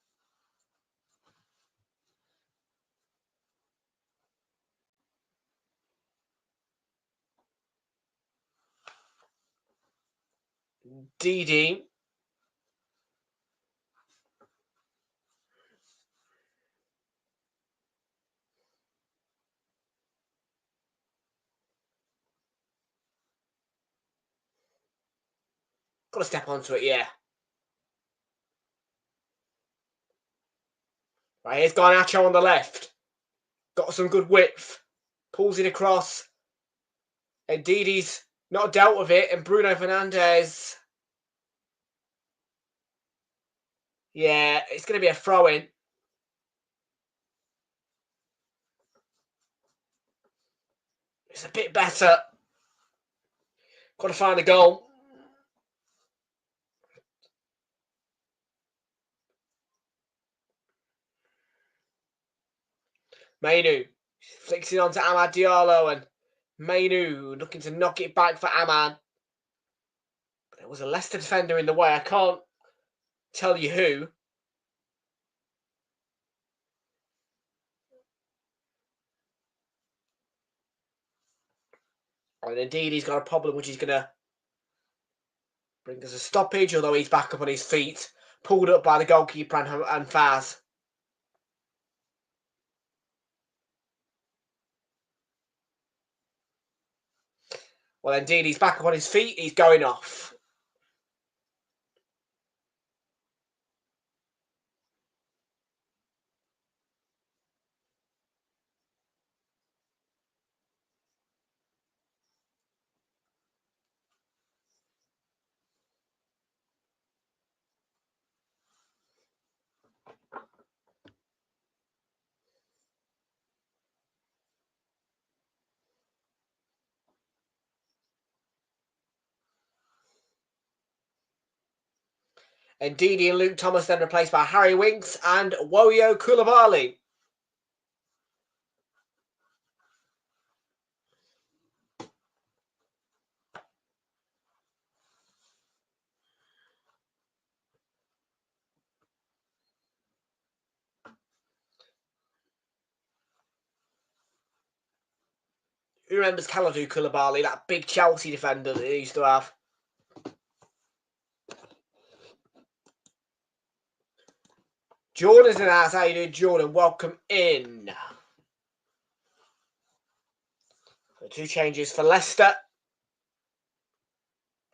DD. Got to step onto it, yeah. Right, here's Garnacho on the left. Got some good width. Pulls it across. And Didi's not dealt with it. And Bruno Fernandes. Yeah, it's going to be a throw-in. It's a bit better. Got to find a goal. Mainu flicks it onto Amad Diallo, and Mainu looking to knock it back for Amad. But there was a Leicester defender in the way. I can't tell you who. And indeed, he's got a problem which is going to bring us a stoppage, although he's back up on his feet. Pulled up by the goalkeeper and Faz. Well, indeed, he's back up on his feet. He's going off. Indeed, and Luke Thomas then replaced by Harry Winks and Woyo Koulibaly. Who remembers Kalidou Koulibaly, that big Chelsea defender that he used to have? Jordan's in the house. How you doing, Jordan? Welcome in. So 2 changes for Leicester. And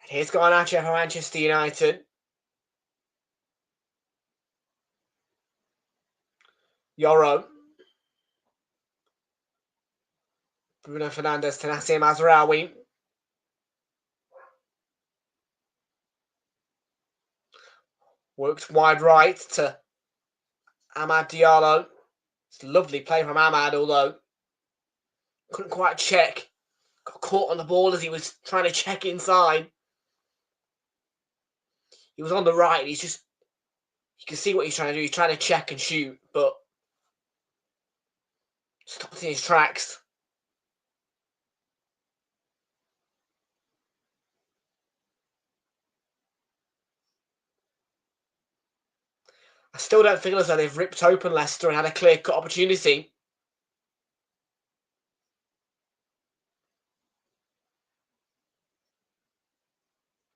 here's Garnacho for Manchester United. Yoro. Bruno Fernandes to Nasser Mazraoui. Works wide right to Amad Diallo. It's a lovely play from Amad, although couldn't quite check. Got caught on the ball as he was trying to check inside. He was on the right. He's just... You can see what he's trying to do. He's trying to check and shoot, but stopped in his tracks. I still don't feel as though they've ripped open Leicester and had a clear-cut opportunity.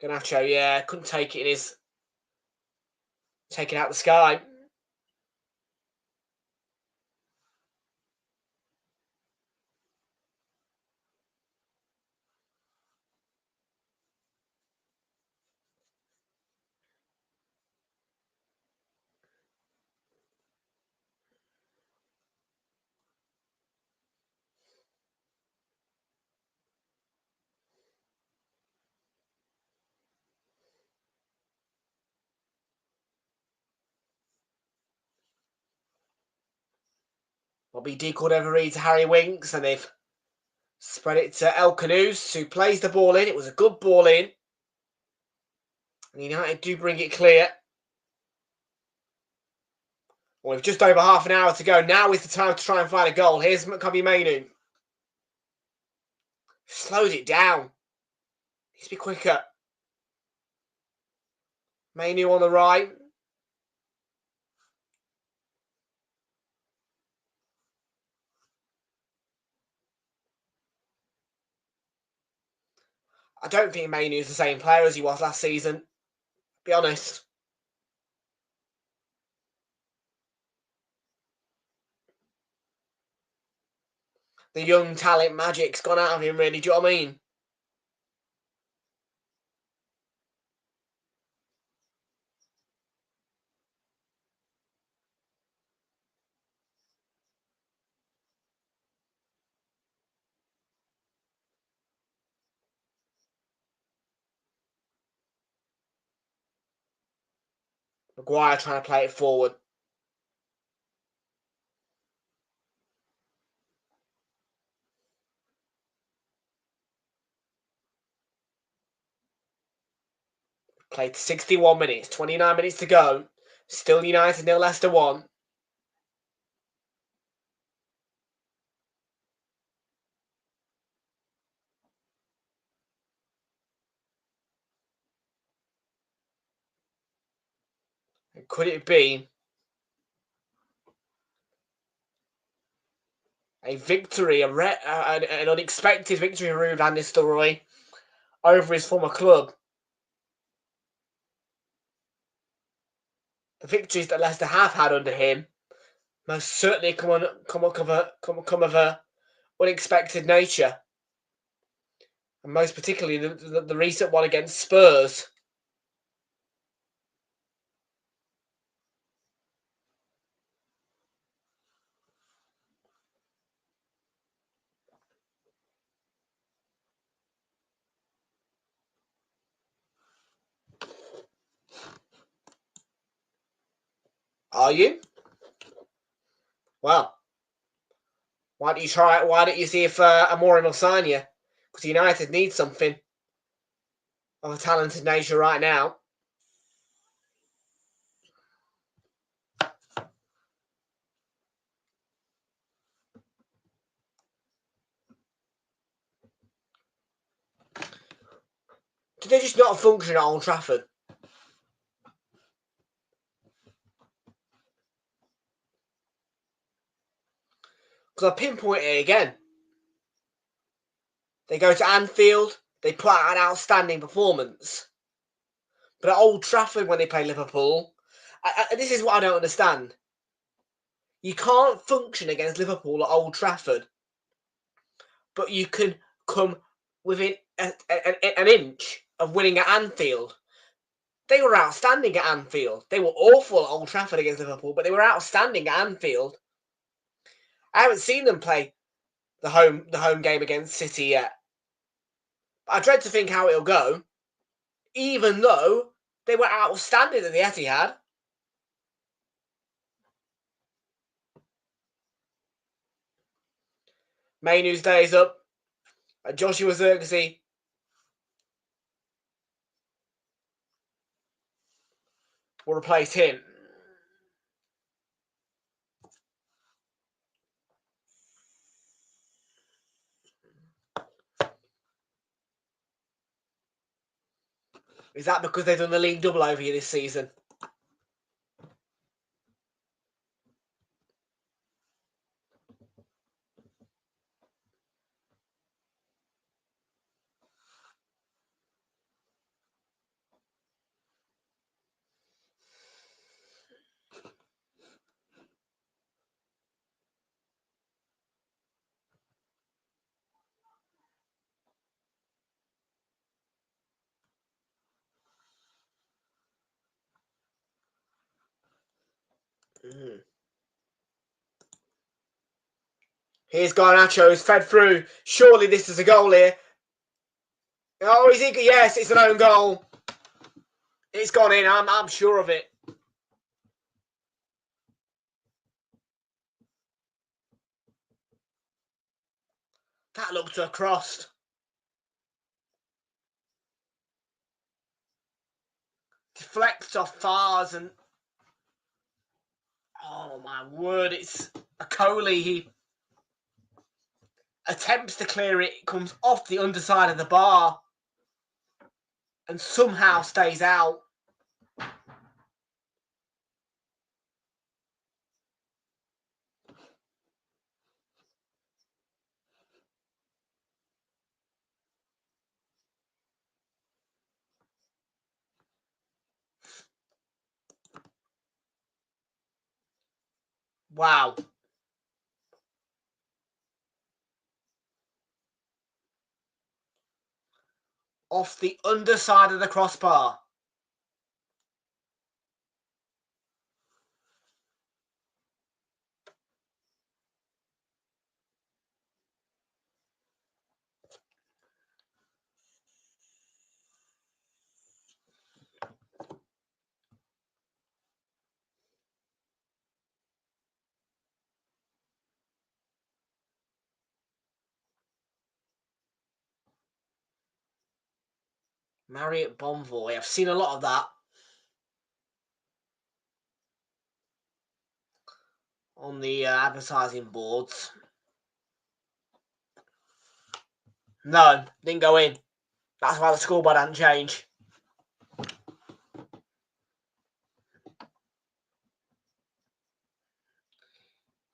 Garnacho, yeah, couldn't take it in his... Take it out the sky. Bobby D called over read to Harry Winks, and they've spread it to El Canoes, who plays the ball in. It was a good ball in. And United do bring it clear. Well, with just over half an hour to go, now is the time to try and find a goal. Here's Maccabi Mainu. Slowed it down. Needs to be quicker. Mainu on the right. I don't think Mainu is the same player as he was last season. Be honest. The young talent magic's gone out of him, really. Do you know what I mean? Maguire trying to play it forward. Played 61 minutes, 29 minutes to go. Still United 0, Leicester 1. And could it be a victory, an unexpected victory for Ruud van Nistelrooy over his former club? The victories that Leicester have had under him most certainly come of a unexpected nature, and most particularly the recent one against Spurs. Are you? Well, why don't you try it? Why don't you see if Amorim will sign you? Because United needs something of a talented nature right now. Did they just not function at Old Trafford? Because I pinpoint it again. They go to Anfield, they put out an outstanding performance. But at Old Trafford, when they play Liverpool, this is what I don't understand. You can't function against Liverpool at Old Trafford, but you can come within an inch of winning at Anfield. They were outstanding at Anfield. They were awful at Old Trafford against Liverpool, but they were outstanding at Anfield. I haven't seen them play the home game against City yet. But I dread to think how it'll go, even though they were outstanding at the Etihad. Mainu's day is up. Joshua Zirkzee will replace him. Is that because they've done the league double over here this season? Here's Garnacho's fed through. Surely this is a goal here. Oh, is it? Yes, it's an own goal. It's gone in. I'm sure of it. That looked to have crossed. Deflects off Fars and... Oh, Oh my word, it's a Coley. He attempts to clear it, comes off the underside of the bar and somehow stays out. Wow. Off the underside of the crossbar. Marriott Bonvoy. I've seen a lot of that on the advertising boards. No, didn't go in. That's why the scoreboard hadn't changed.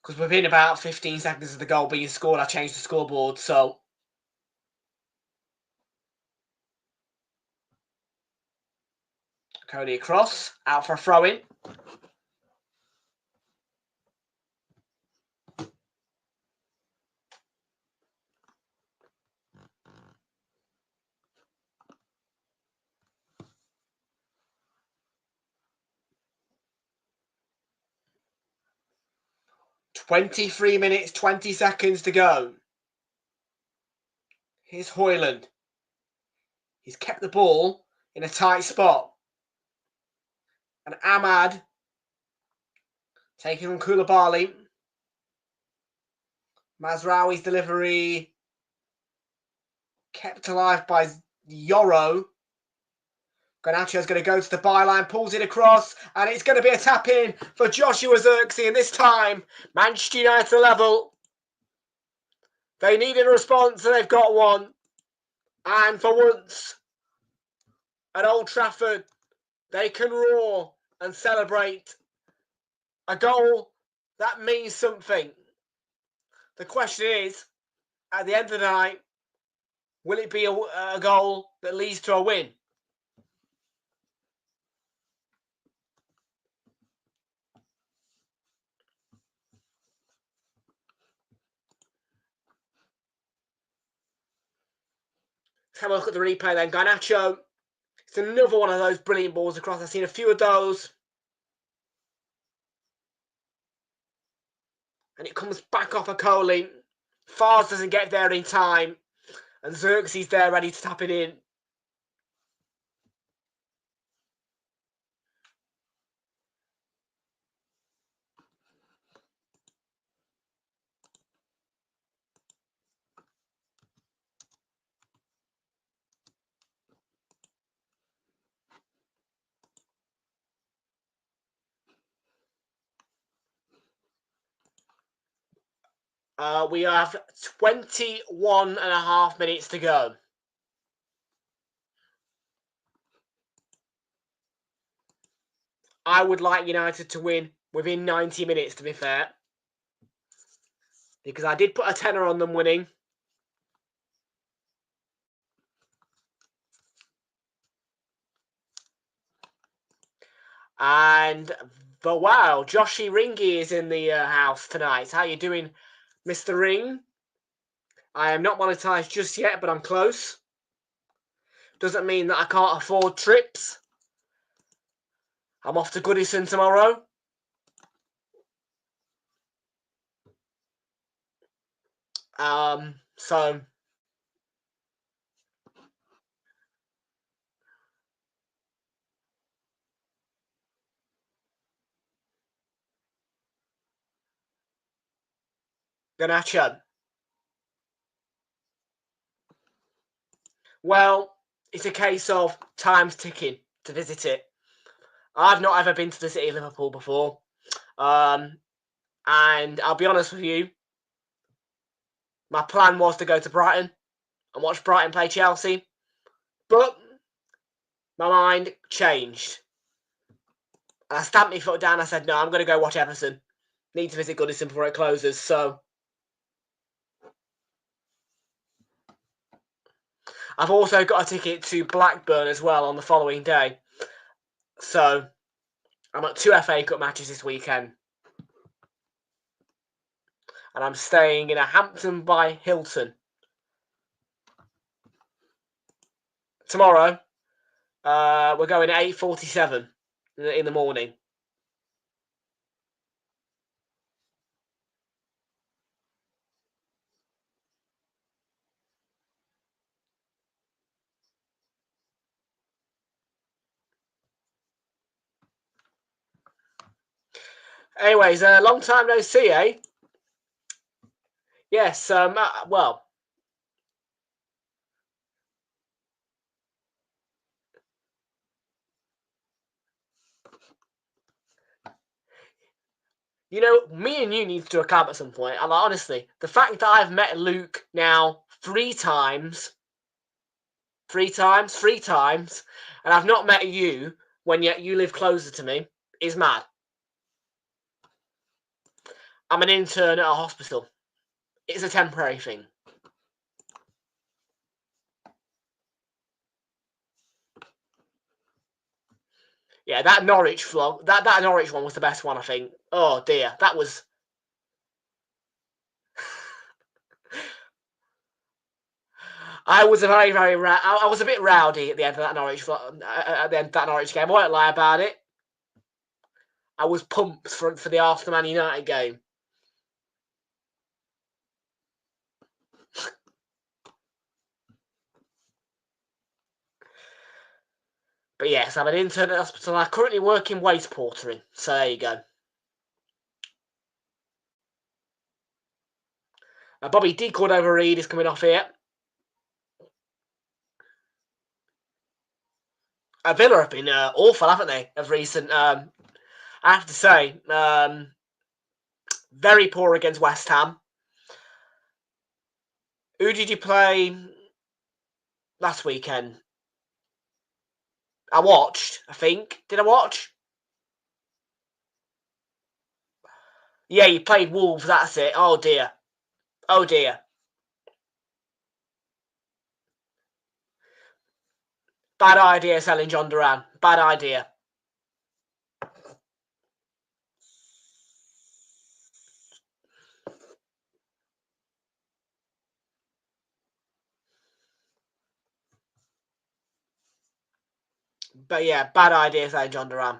Because within about 15 seconds of the goal being scored, I changed the scoreboard, so... Cody across, out for a throw-in. "23 minutes, 20 seconds to go." Here's Hoyland. He's kept the ball in a tight spot. And Ahmad taking on Koulibaly. Mazraoui's delivery kept alive by Yoro. Garnacho's going to go to the byline, pulls it across, and it's going to be a tap-in for Joshua Zirkzee. And this time, Manchester United level. They needed a response, and they've got one. And for once, at Old Trafford, they can roar and celebrate a goal that means something. The question is, at the end of the night, will it be a goal that leads to a win? Let's have a look at the replay then. Garnacho. It's another one of those brilliant balls across. I've seen a few of those. And it comes back off a Coley. Fars doesn't get there in time. And Zirkzee's there ready to tap it in. We have 21 and a half minutes to go. I would like United to win within 90 minutes, to be fair. Because I did put a tenner on them winning. And, but wow, Joshy Ringy is in the house tonight. How you doing, Mr. Ring? I am not monetized just yet, but I'm close. Doesn't mean that I can't afford trips. I'm off to Goodison tomorrow. So Garnacho. Well, it's a case of time's ticking to visit it. I've not ever been to the city of Liverpool before. And I'll be honest with you, my plan was to go to Brighton and watch Brighton play Chelsea. But my mind changed. And I stamped my foot down. I said, no, I'm going to go watch Everton. Need to visit Goodison before it closes. So I've also got a ticket to Blackburn as well on the following day. So I'm at 2 FA Cup matches this weekend. And I'm staying in a Hampton by Hilton. Tomorrow, we're going at 8:47 in the morning. Anyways, long time no see, eh? Yes, well, you know, me and you need to do a collab at some point. And honestly, the fact that I've met Luke now three times, and I've not met you when yet you live closer to me is mad. I'm an intern at a hospital. It's a temporary thing. Yeah, that Norwich vlog, that Norwich one was the best one, I think. Oh dear, that was. I was a very, I was a bit rowdy at the end of that Norwich at the end of that Norwich game. I won't lie about it. I was pumped for the after Man United game. But yes, I'm an intern at hospital. I currently work in waste portering. So there you go. Bobby D. Cordova-Reid is coming off here. Villa have been awful, haven't they, of recent? I have to say, very poor against West Ham. Who did you play last weekend? I watched, I think. Did I watch? Yeah, you played Wolves, that's it. Oh dear. Oh dear. Bad idea selling John Duran. Bad idea. But yeah, bad idea selling John Duran.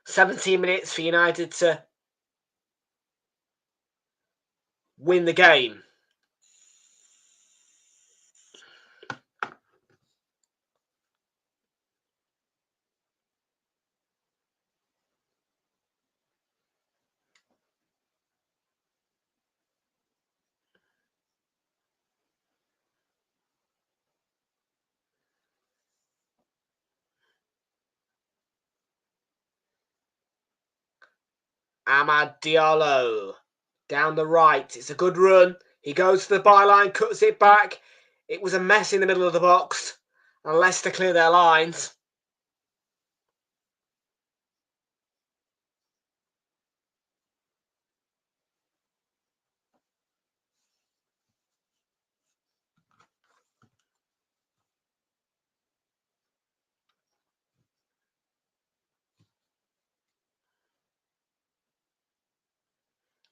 "17 minutes for United to win the game." Amad Diallo down the right. It's a good run. He goes to the byline, cuts it back. It was a mess in the middle of the box. And Leicester clear their lines.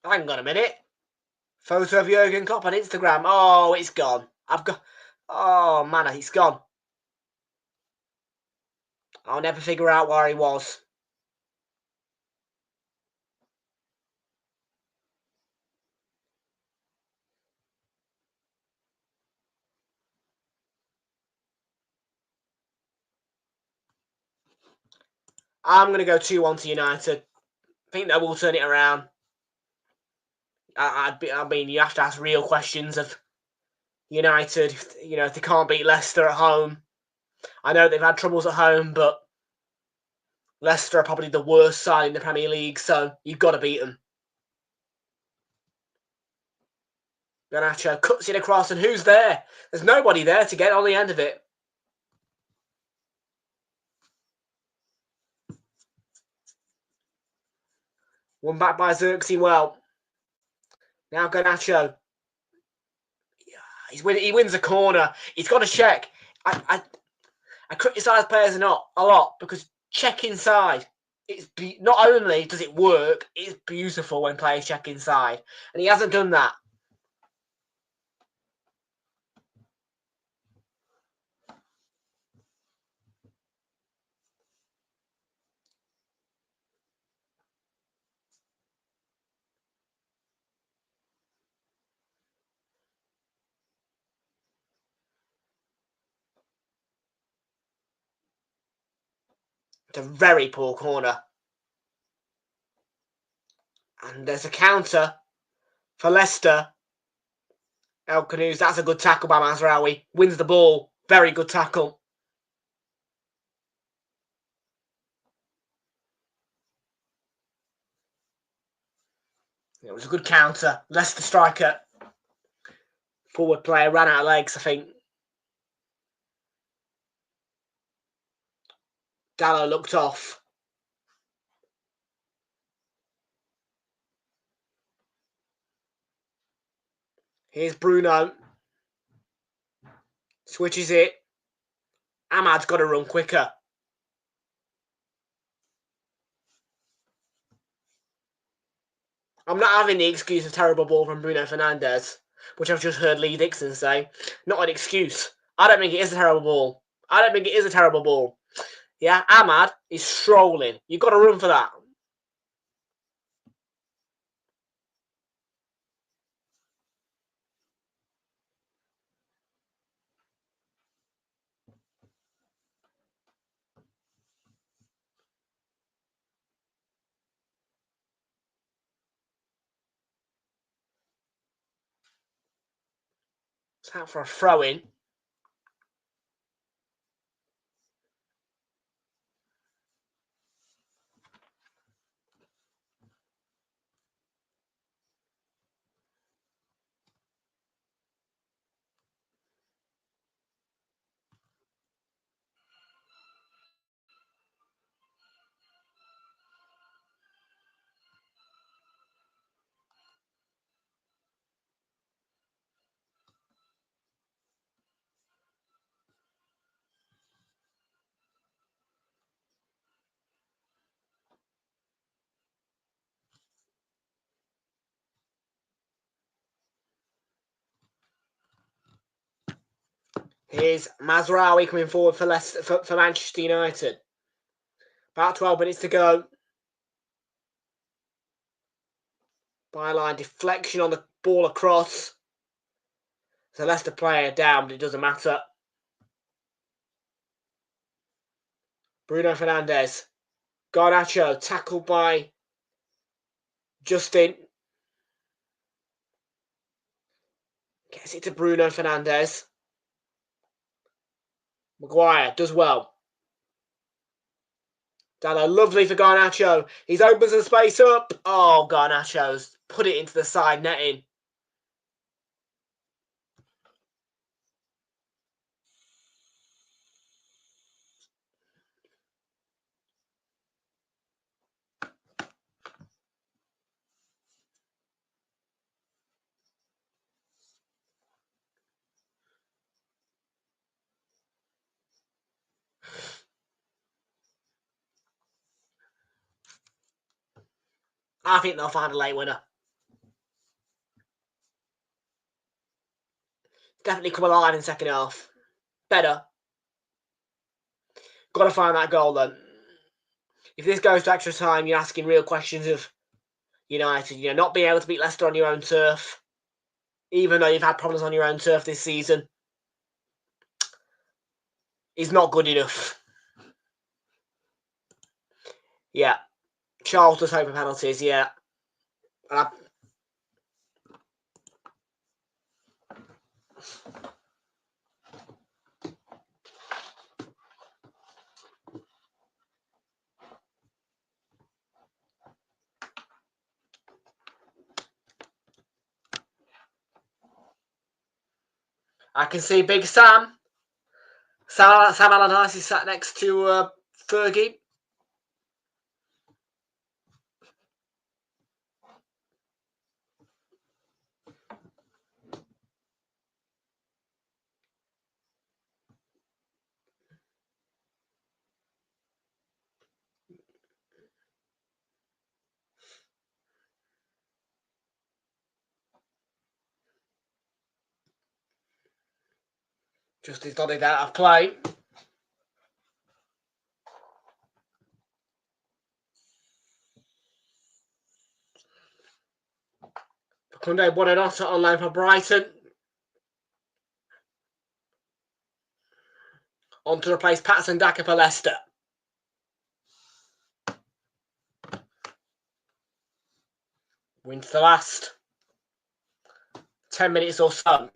Hang on a minute. Photo of Jurgen Klopp on Instagram. Oh, it's gone. I've got. Oh man, it's gone. I'll never figure out where he was. I'm going to go 2-1 to United. I think they will turn it around. I mean, you have to ask real questions of United. If they can't beat Leicester at home. I know they've had troubles at home, but Leicester are probably the worst side in the Premier League, so you've got to beat them. Garnacho cuts it across, and who's there? There's nobody there to get on the end of it. Won back by Xerxes well. Now Garnacho. He wins a corner. He's got to check. I criticise players a lot because check inside. Not only does it work, it's beautiful when players check inside. And he hasn't done that. It's a very poor corner. And there's a counter for Leicester. El Canoes, that's a good tackle by Mazraoui. Wins the ball. Very good tackle. It was a good counter. Leicester striker. Forward player ran out of legs, I think. Dallo looked off. Here's Bruno. Switches it. Ahmad's got to run quicker. I'm not having the excuse of terrible ball from Bruno Fernandes, which I've just heard Lee Dixon say. Not an excuse. I don't think it is a terrible ball. Yeah, Ahmad is strolling. You've got to run for that. It's out for a throw-in. Here's Mazraoui coming forward for Manchester United. About 12 minutes to go. Byline deflection on the ball across. It's a Leicester player down, but it doesn't matter. Bruno Fernandes. Garnacho tackled by Justin. Gets it to Bruno Fernandes. Maguire does well. Dallo, lovely for Garnacho. He's opened some space up. Oh, Garnacho's put it into the side netting. I think they'll find a late winner. Definitely come alive in second half. Better. Got to find that goal then. If this goes to extra time, you're asking real questions of United. Not being able to beat Leicester on your own turf, even though you've had problems on your own turf this season, is not good enough. Yeah. Charles does hope for penalties, yeah. I can see Big Sam. Sam Allardyce is sat next to Fergie. Just he's nodded out of play. Kunde Buonanotte online for Brighton. On to replace Patson Daka for Leicester. Wins the last 10 minutes or so.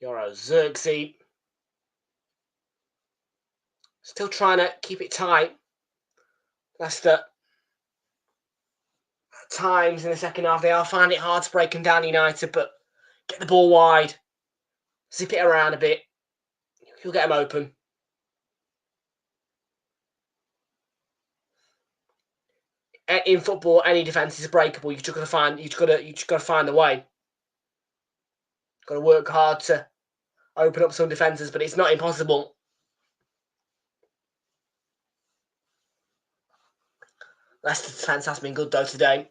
Euro Xerxes. Still trying to keep it tight. Leicester, at times in the second half, they are finding it hard to break them down, United, but get the ball wide. Zip it around a bit. You'll get them open. In football, any defence is breakable. You've just got to find a way. Got to work hard to open up some defences, but it's not impossible. Leicester's defence has been good though today.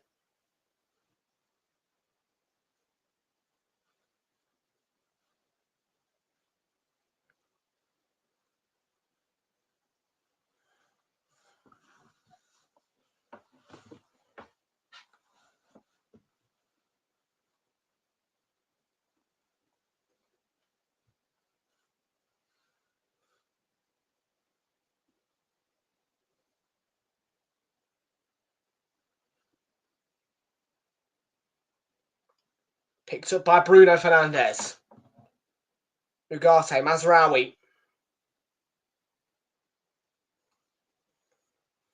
Picked up by Bruno Fernandes. Ugarte, Mazraoui.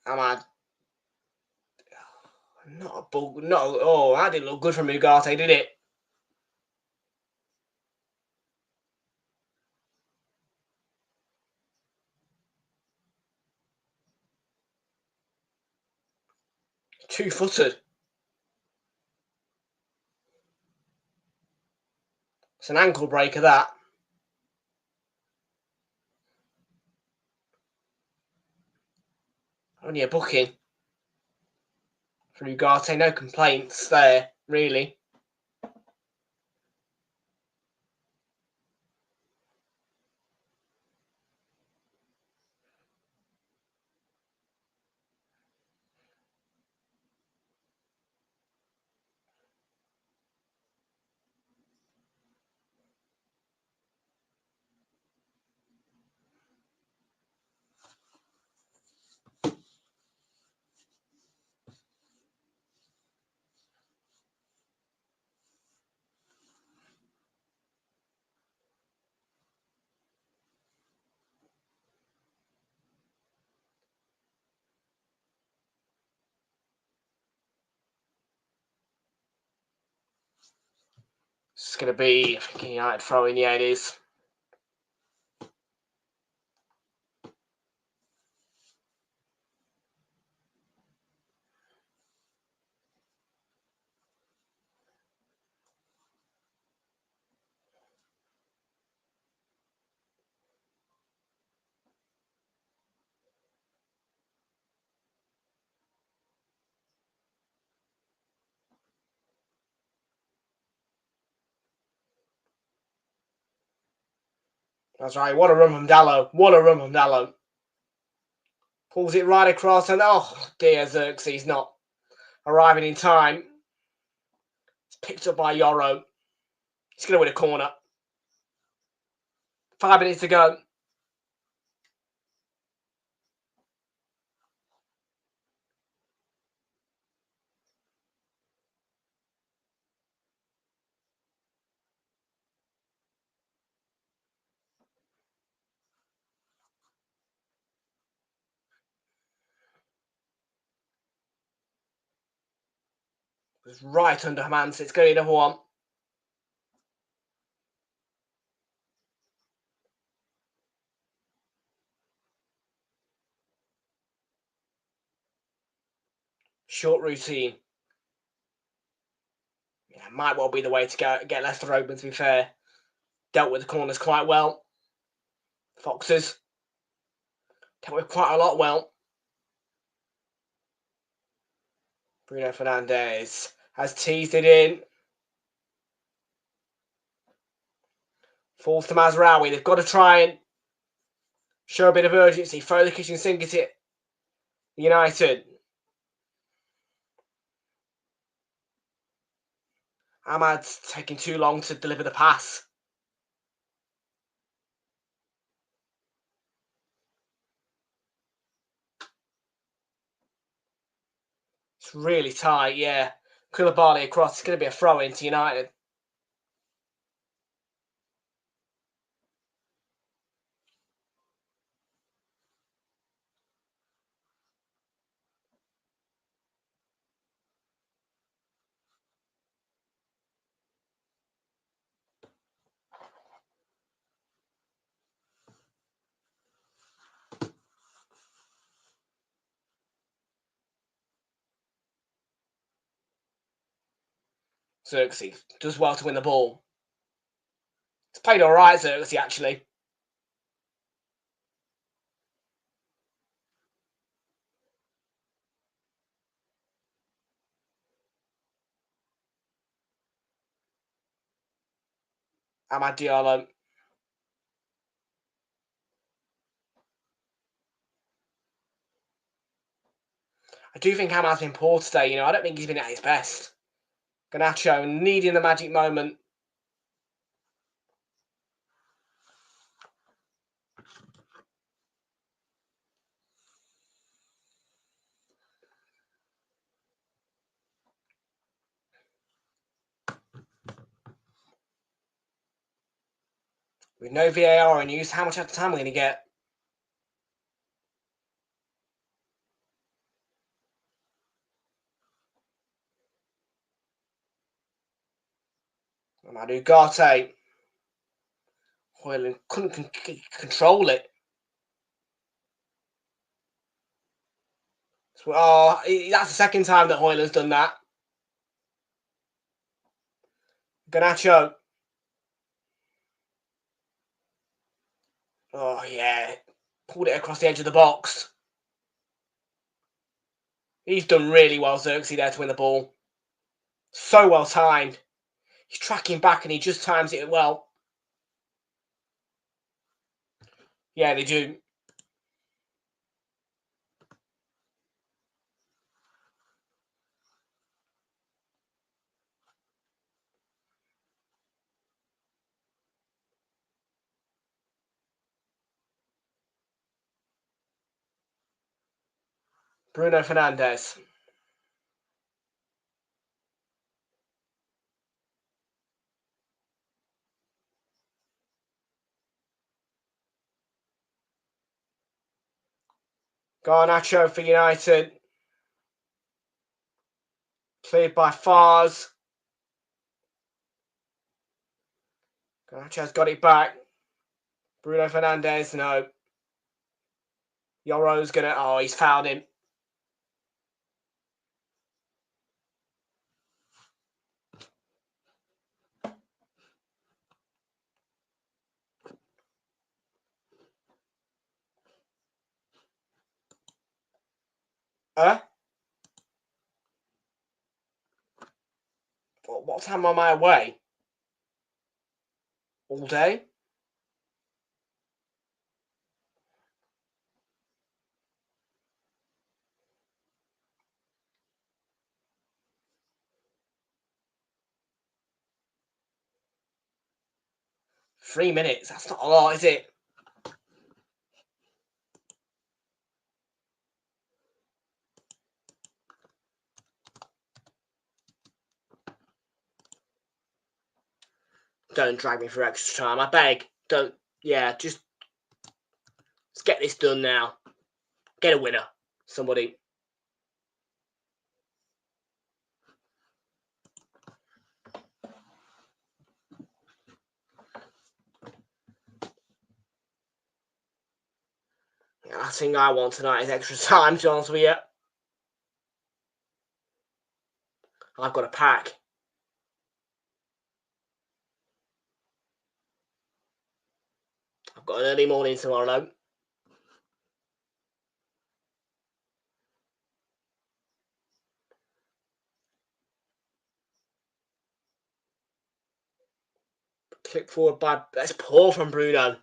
Ahmad. Not a ball. No, oh, that didn't look good from Ugarte, did it? Two-footed. It's an ankle breaker, that. Only a booking for Ugarte. No complaints there, really. It's going to be, I think, United throwing. Yeah, it is. That's right. What a run from Dallo. What a run from Dallo. Pulls it right across and oh dear, Xerxes not arriving in time. It's picked up by Yoro. He's going to win a corner. 5 minutes to go. It's right under Hamans. It's going to be another one. Short routine. Yeah, might well be the way to go. Get Leicester open, to be fair. Dealt with the corners quite well. Foxes. Dealt with quite a lot well. Bruno Fernandes has teased it in. Falls to Mazraoui. They've got to try and show a bit of urgency. Throw the kitchen sink at it. United. Ahmad's taking too long to deliver the pass. It's really tight, yeah. Koulibaly across. It's going to be a throw in to United. Xerxes does well to win the ball. It's played alright, Xerxes, actually. Amad Diallo. I do think Amad's been poor today, you know. I don't think he's been at his best. Garnacho needing the magic moment. With no VAR in use, how much out of time are we going to get? Amadou Garte. Hoyland couldn't control it. Oh, that's the second time that Hoyland's done that. Garnacho. Oh, yeah. Pulled it across the edge of the box. He's done really well, Xerxes, there to win the ball. So well timed. He's tracking back and he just times it well. Yeah, they do. Bruno Fernandes. Garnacho for United. Cleared by Fars. Garnacho's got it back. Bruno Fernandes, no. Yoro's gonna... Oh, he's fouled him. What time am I away? All day? 3 minutes. That's not a lot, is it? Don't drag me for extra time. I beg. Don't. Yeah, just let's get this done now. Get a winner. Somebody. The last thing I want tonight is extra time, to be honest with you. I've got a pack. I've got an early morning tomorrow. Click forward by. That's poor from Bruno.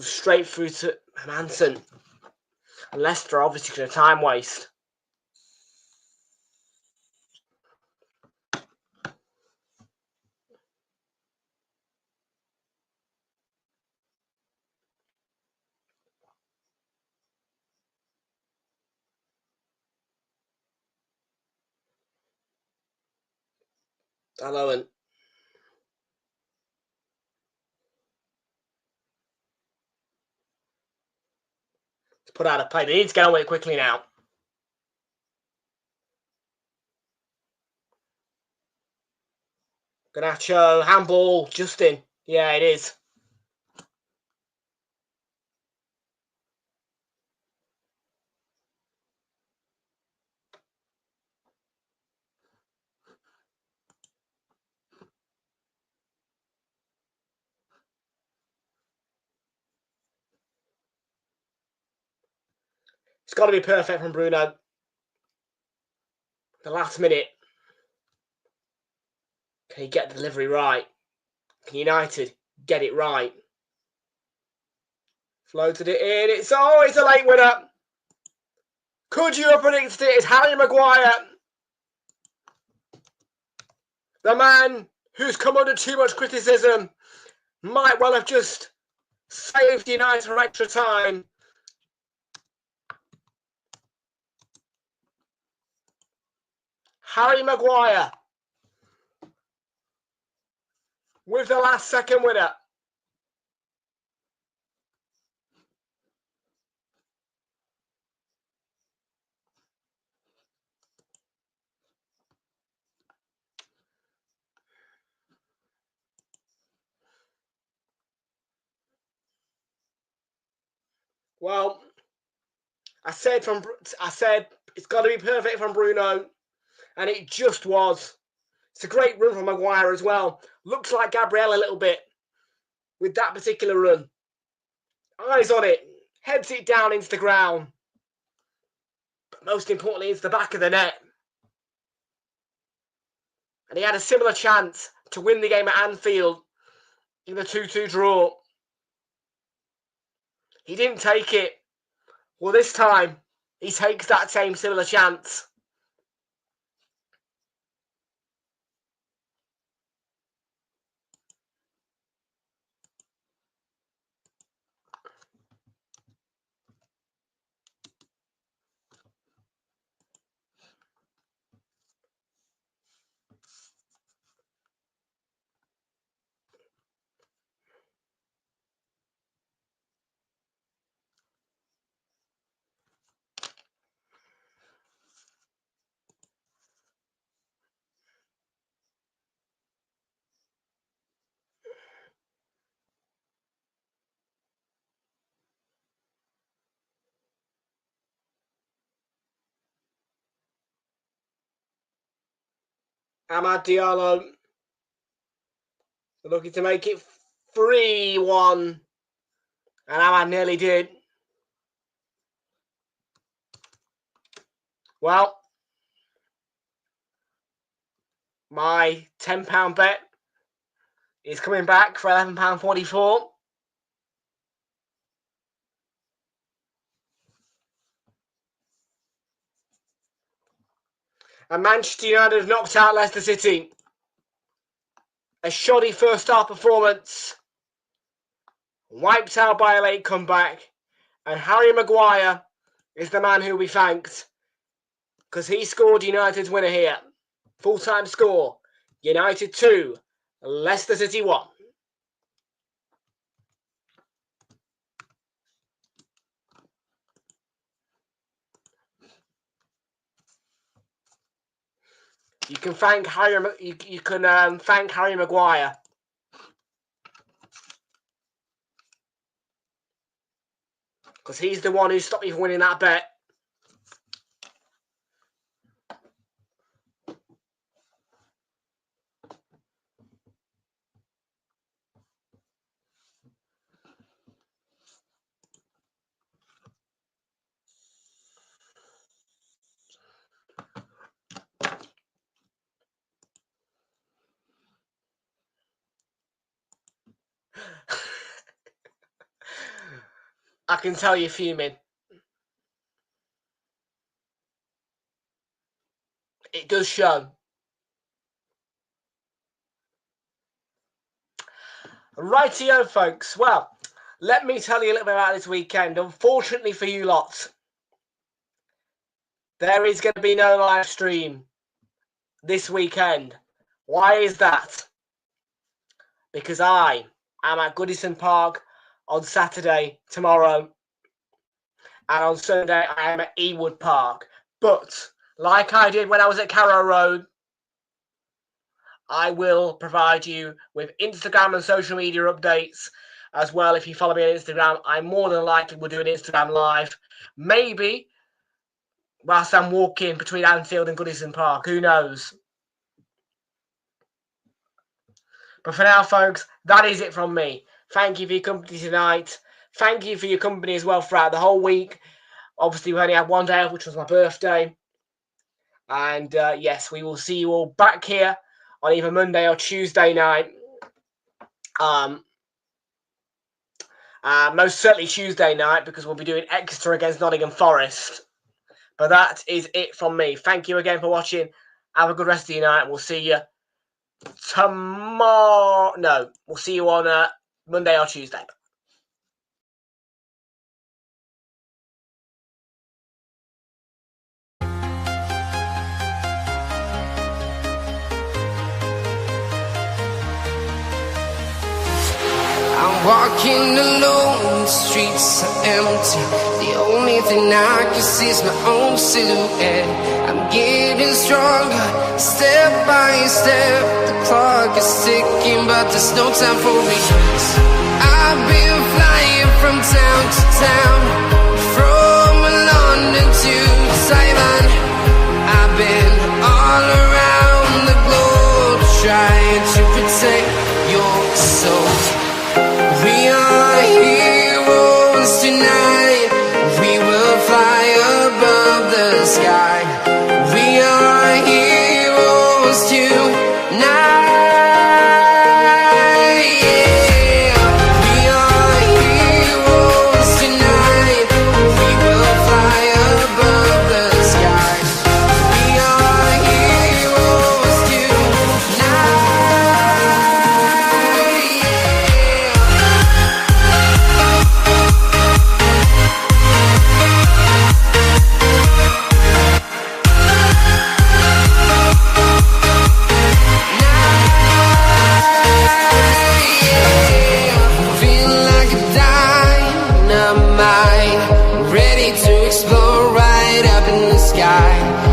Straight through to Manson. And Leicester obviously going to time waste. Hello, and put out a play. They need to get on with it quickly now. Garnacho, handball, Justin. Yeah, it is. It's got to be perfect from Bruno. The last minute. Can he get the delivery right? Can United get it right? Floated it in. It's a late winner. Could you have predicted it? It's Harry Maguire. The man who's come under too much criticism might well have just saved United for extra time. Harry Maguire with the last second winner. Well, I said it's got to be perfect from Bruno, and it just was. It's a great run from Maguire as well. Looks like Gabriel a little bit with that particular run. Eyes on it, heads it down into the ground. But most importantly, it's the back of the net. And he had a similar chance to win the game at Anfield in the 2-2 draw. He didn't take it. Well, this time, he takes that same similar chance. Amad Diallo looking to make it 3-1. And Amad nearly did. Well, my £10 bet is coming back for £11.44. And Manchester United have knocked out Leicester City. A shoddy first half performance, wiped out by a late comeback, and Harry Maguire is the man who we thanked because he scored United's winner here. Full-time score, United 2, Leicester City 1. You can thank Harry. You can thank Harry Maguire. Because he's the one who stopped me from winning that bet. I can tell you're fuming. It does show. Rightio, folks. Well, let me tell you a little bit about this weekend. Unfortunately for you lot, there is going to be no live stream this weekend. Why is that? Because I am at Goodison Park on Saturday, tomorrow, and on Sunday I am at Ewood Park. But, like I did when I was at Carrow Road, I will provide you with Instagram and social media updates as well. If you follow me on Instagram, I more than likely will do an Instagram live. Maybe whilst I'm walking between Anfield and Goodison Park. Who knows? But for now, folks, that is it from me. Thank you for your company tonight. Thank you for your company as well throughout the whole week. Obviously, we only had one day off, which was my birthday. And yes, we will see you all back here on either Monday or Tuesday night. Most certainly Tuesday night, because we'll be doing Exeter against Nottingham Forest. But that is it from me. Thank you again for watching. Have a good rest of your night. We'll see you tomorrow. No, we'll see you on Monday or Tuesday. I'm walking alone, the streets are empty. The only thing I can see is my own silhouette. I'm getting stronger, step by step. The clock is ticking, but there's no time for regrets. I've been flying from town to town, from London to Taiwan. I've been all around the globe, trying to protect your soul. We are heroes tonight. We will fly above the sky. We are heroes tonight. Yeah. We are heroes tonight. We will fly above the sky. We are heroes tonight.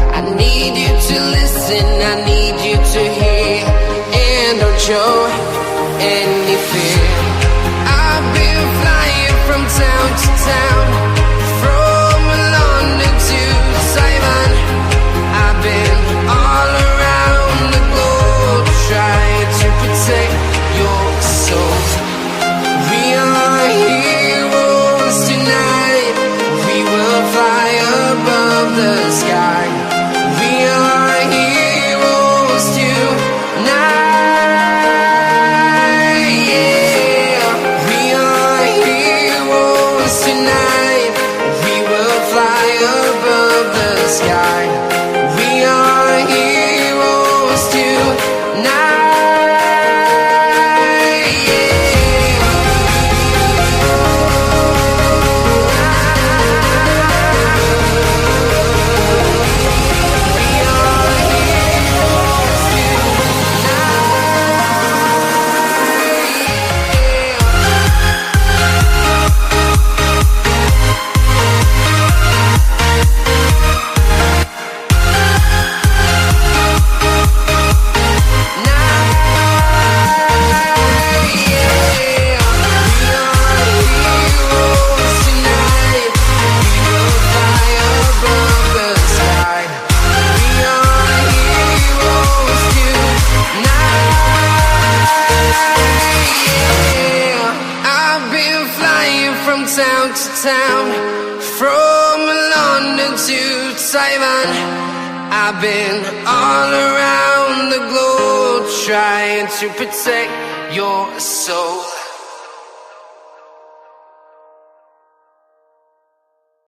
I need you to listen, I need you to hear, and don't show any fear. I've been flying from town to town, from London to Taiwan. I've been all around the globe, trying to protect your soul. We are heroes tonight. We will fly above the sky. We are heroes tonight. Yeah. We are heroes tonight. town, from London to Taiwan. I've been all around the globe trying to protect your soul.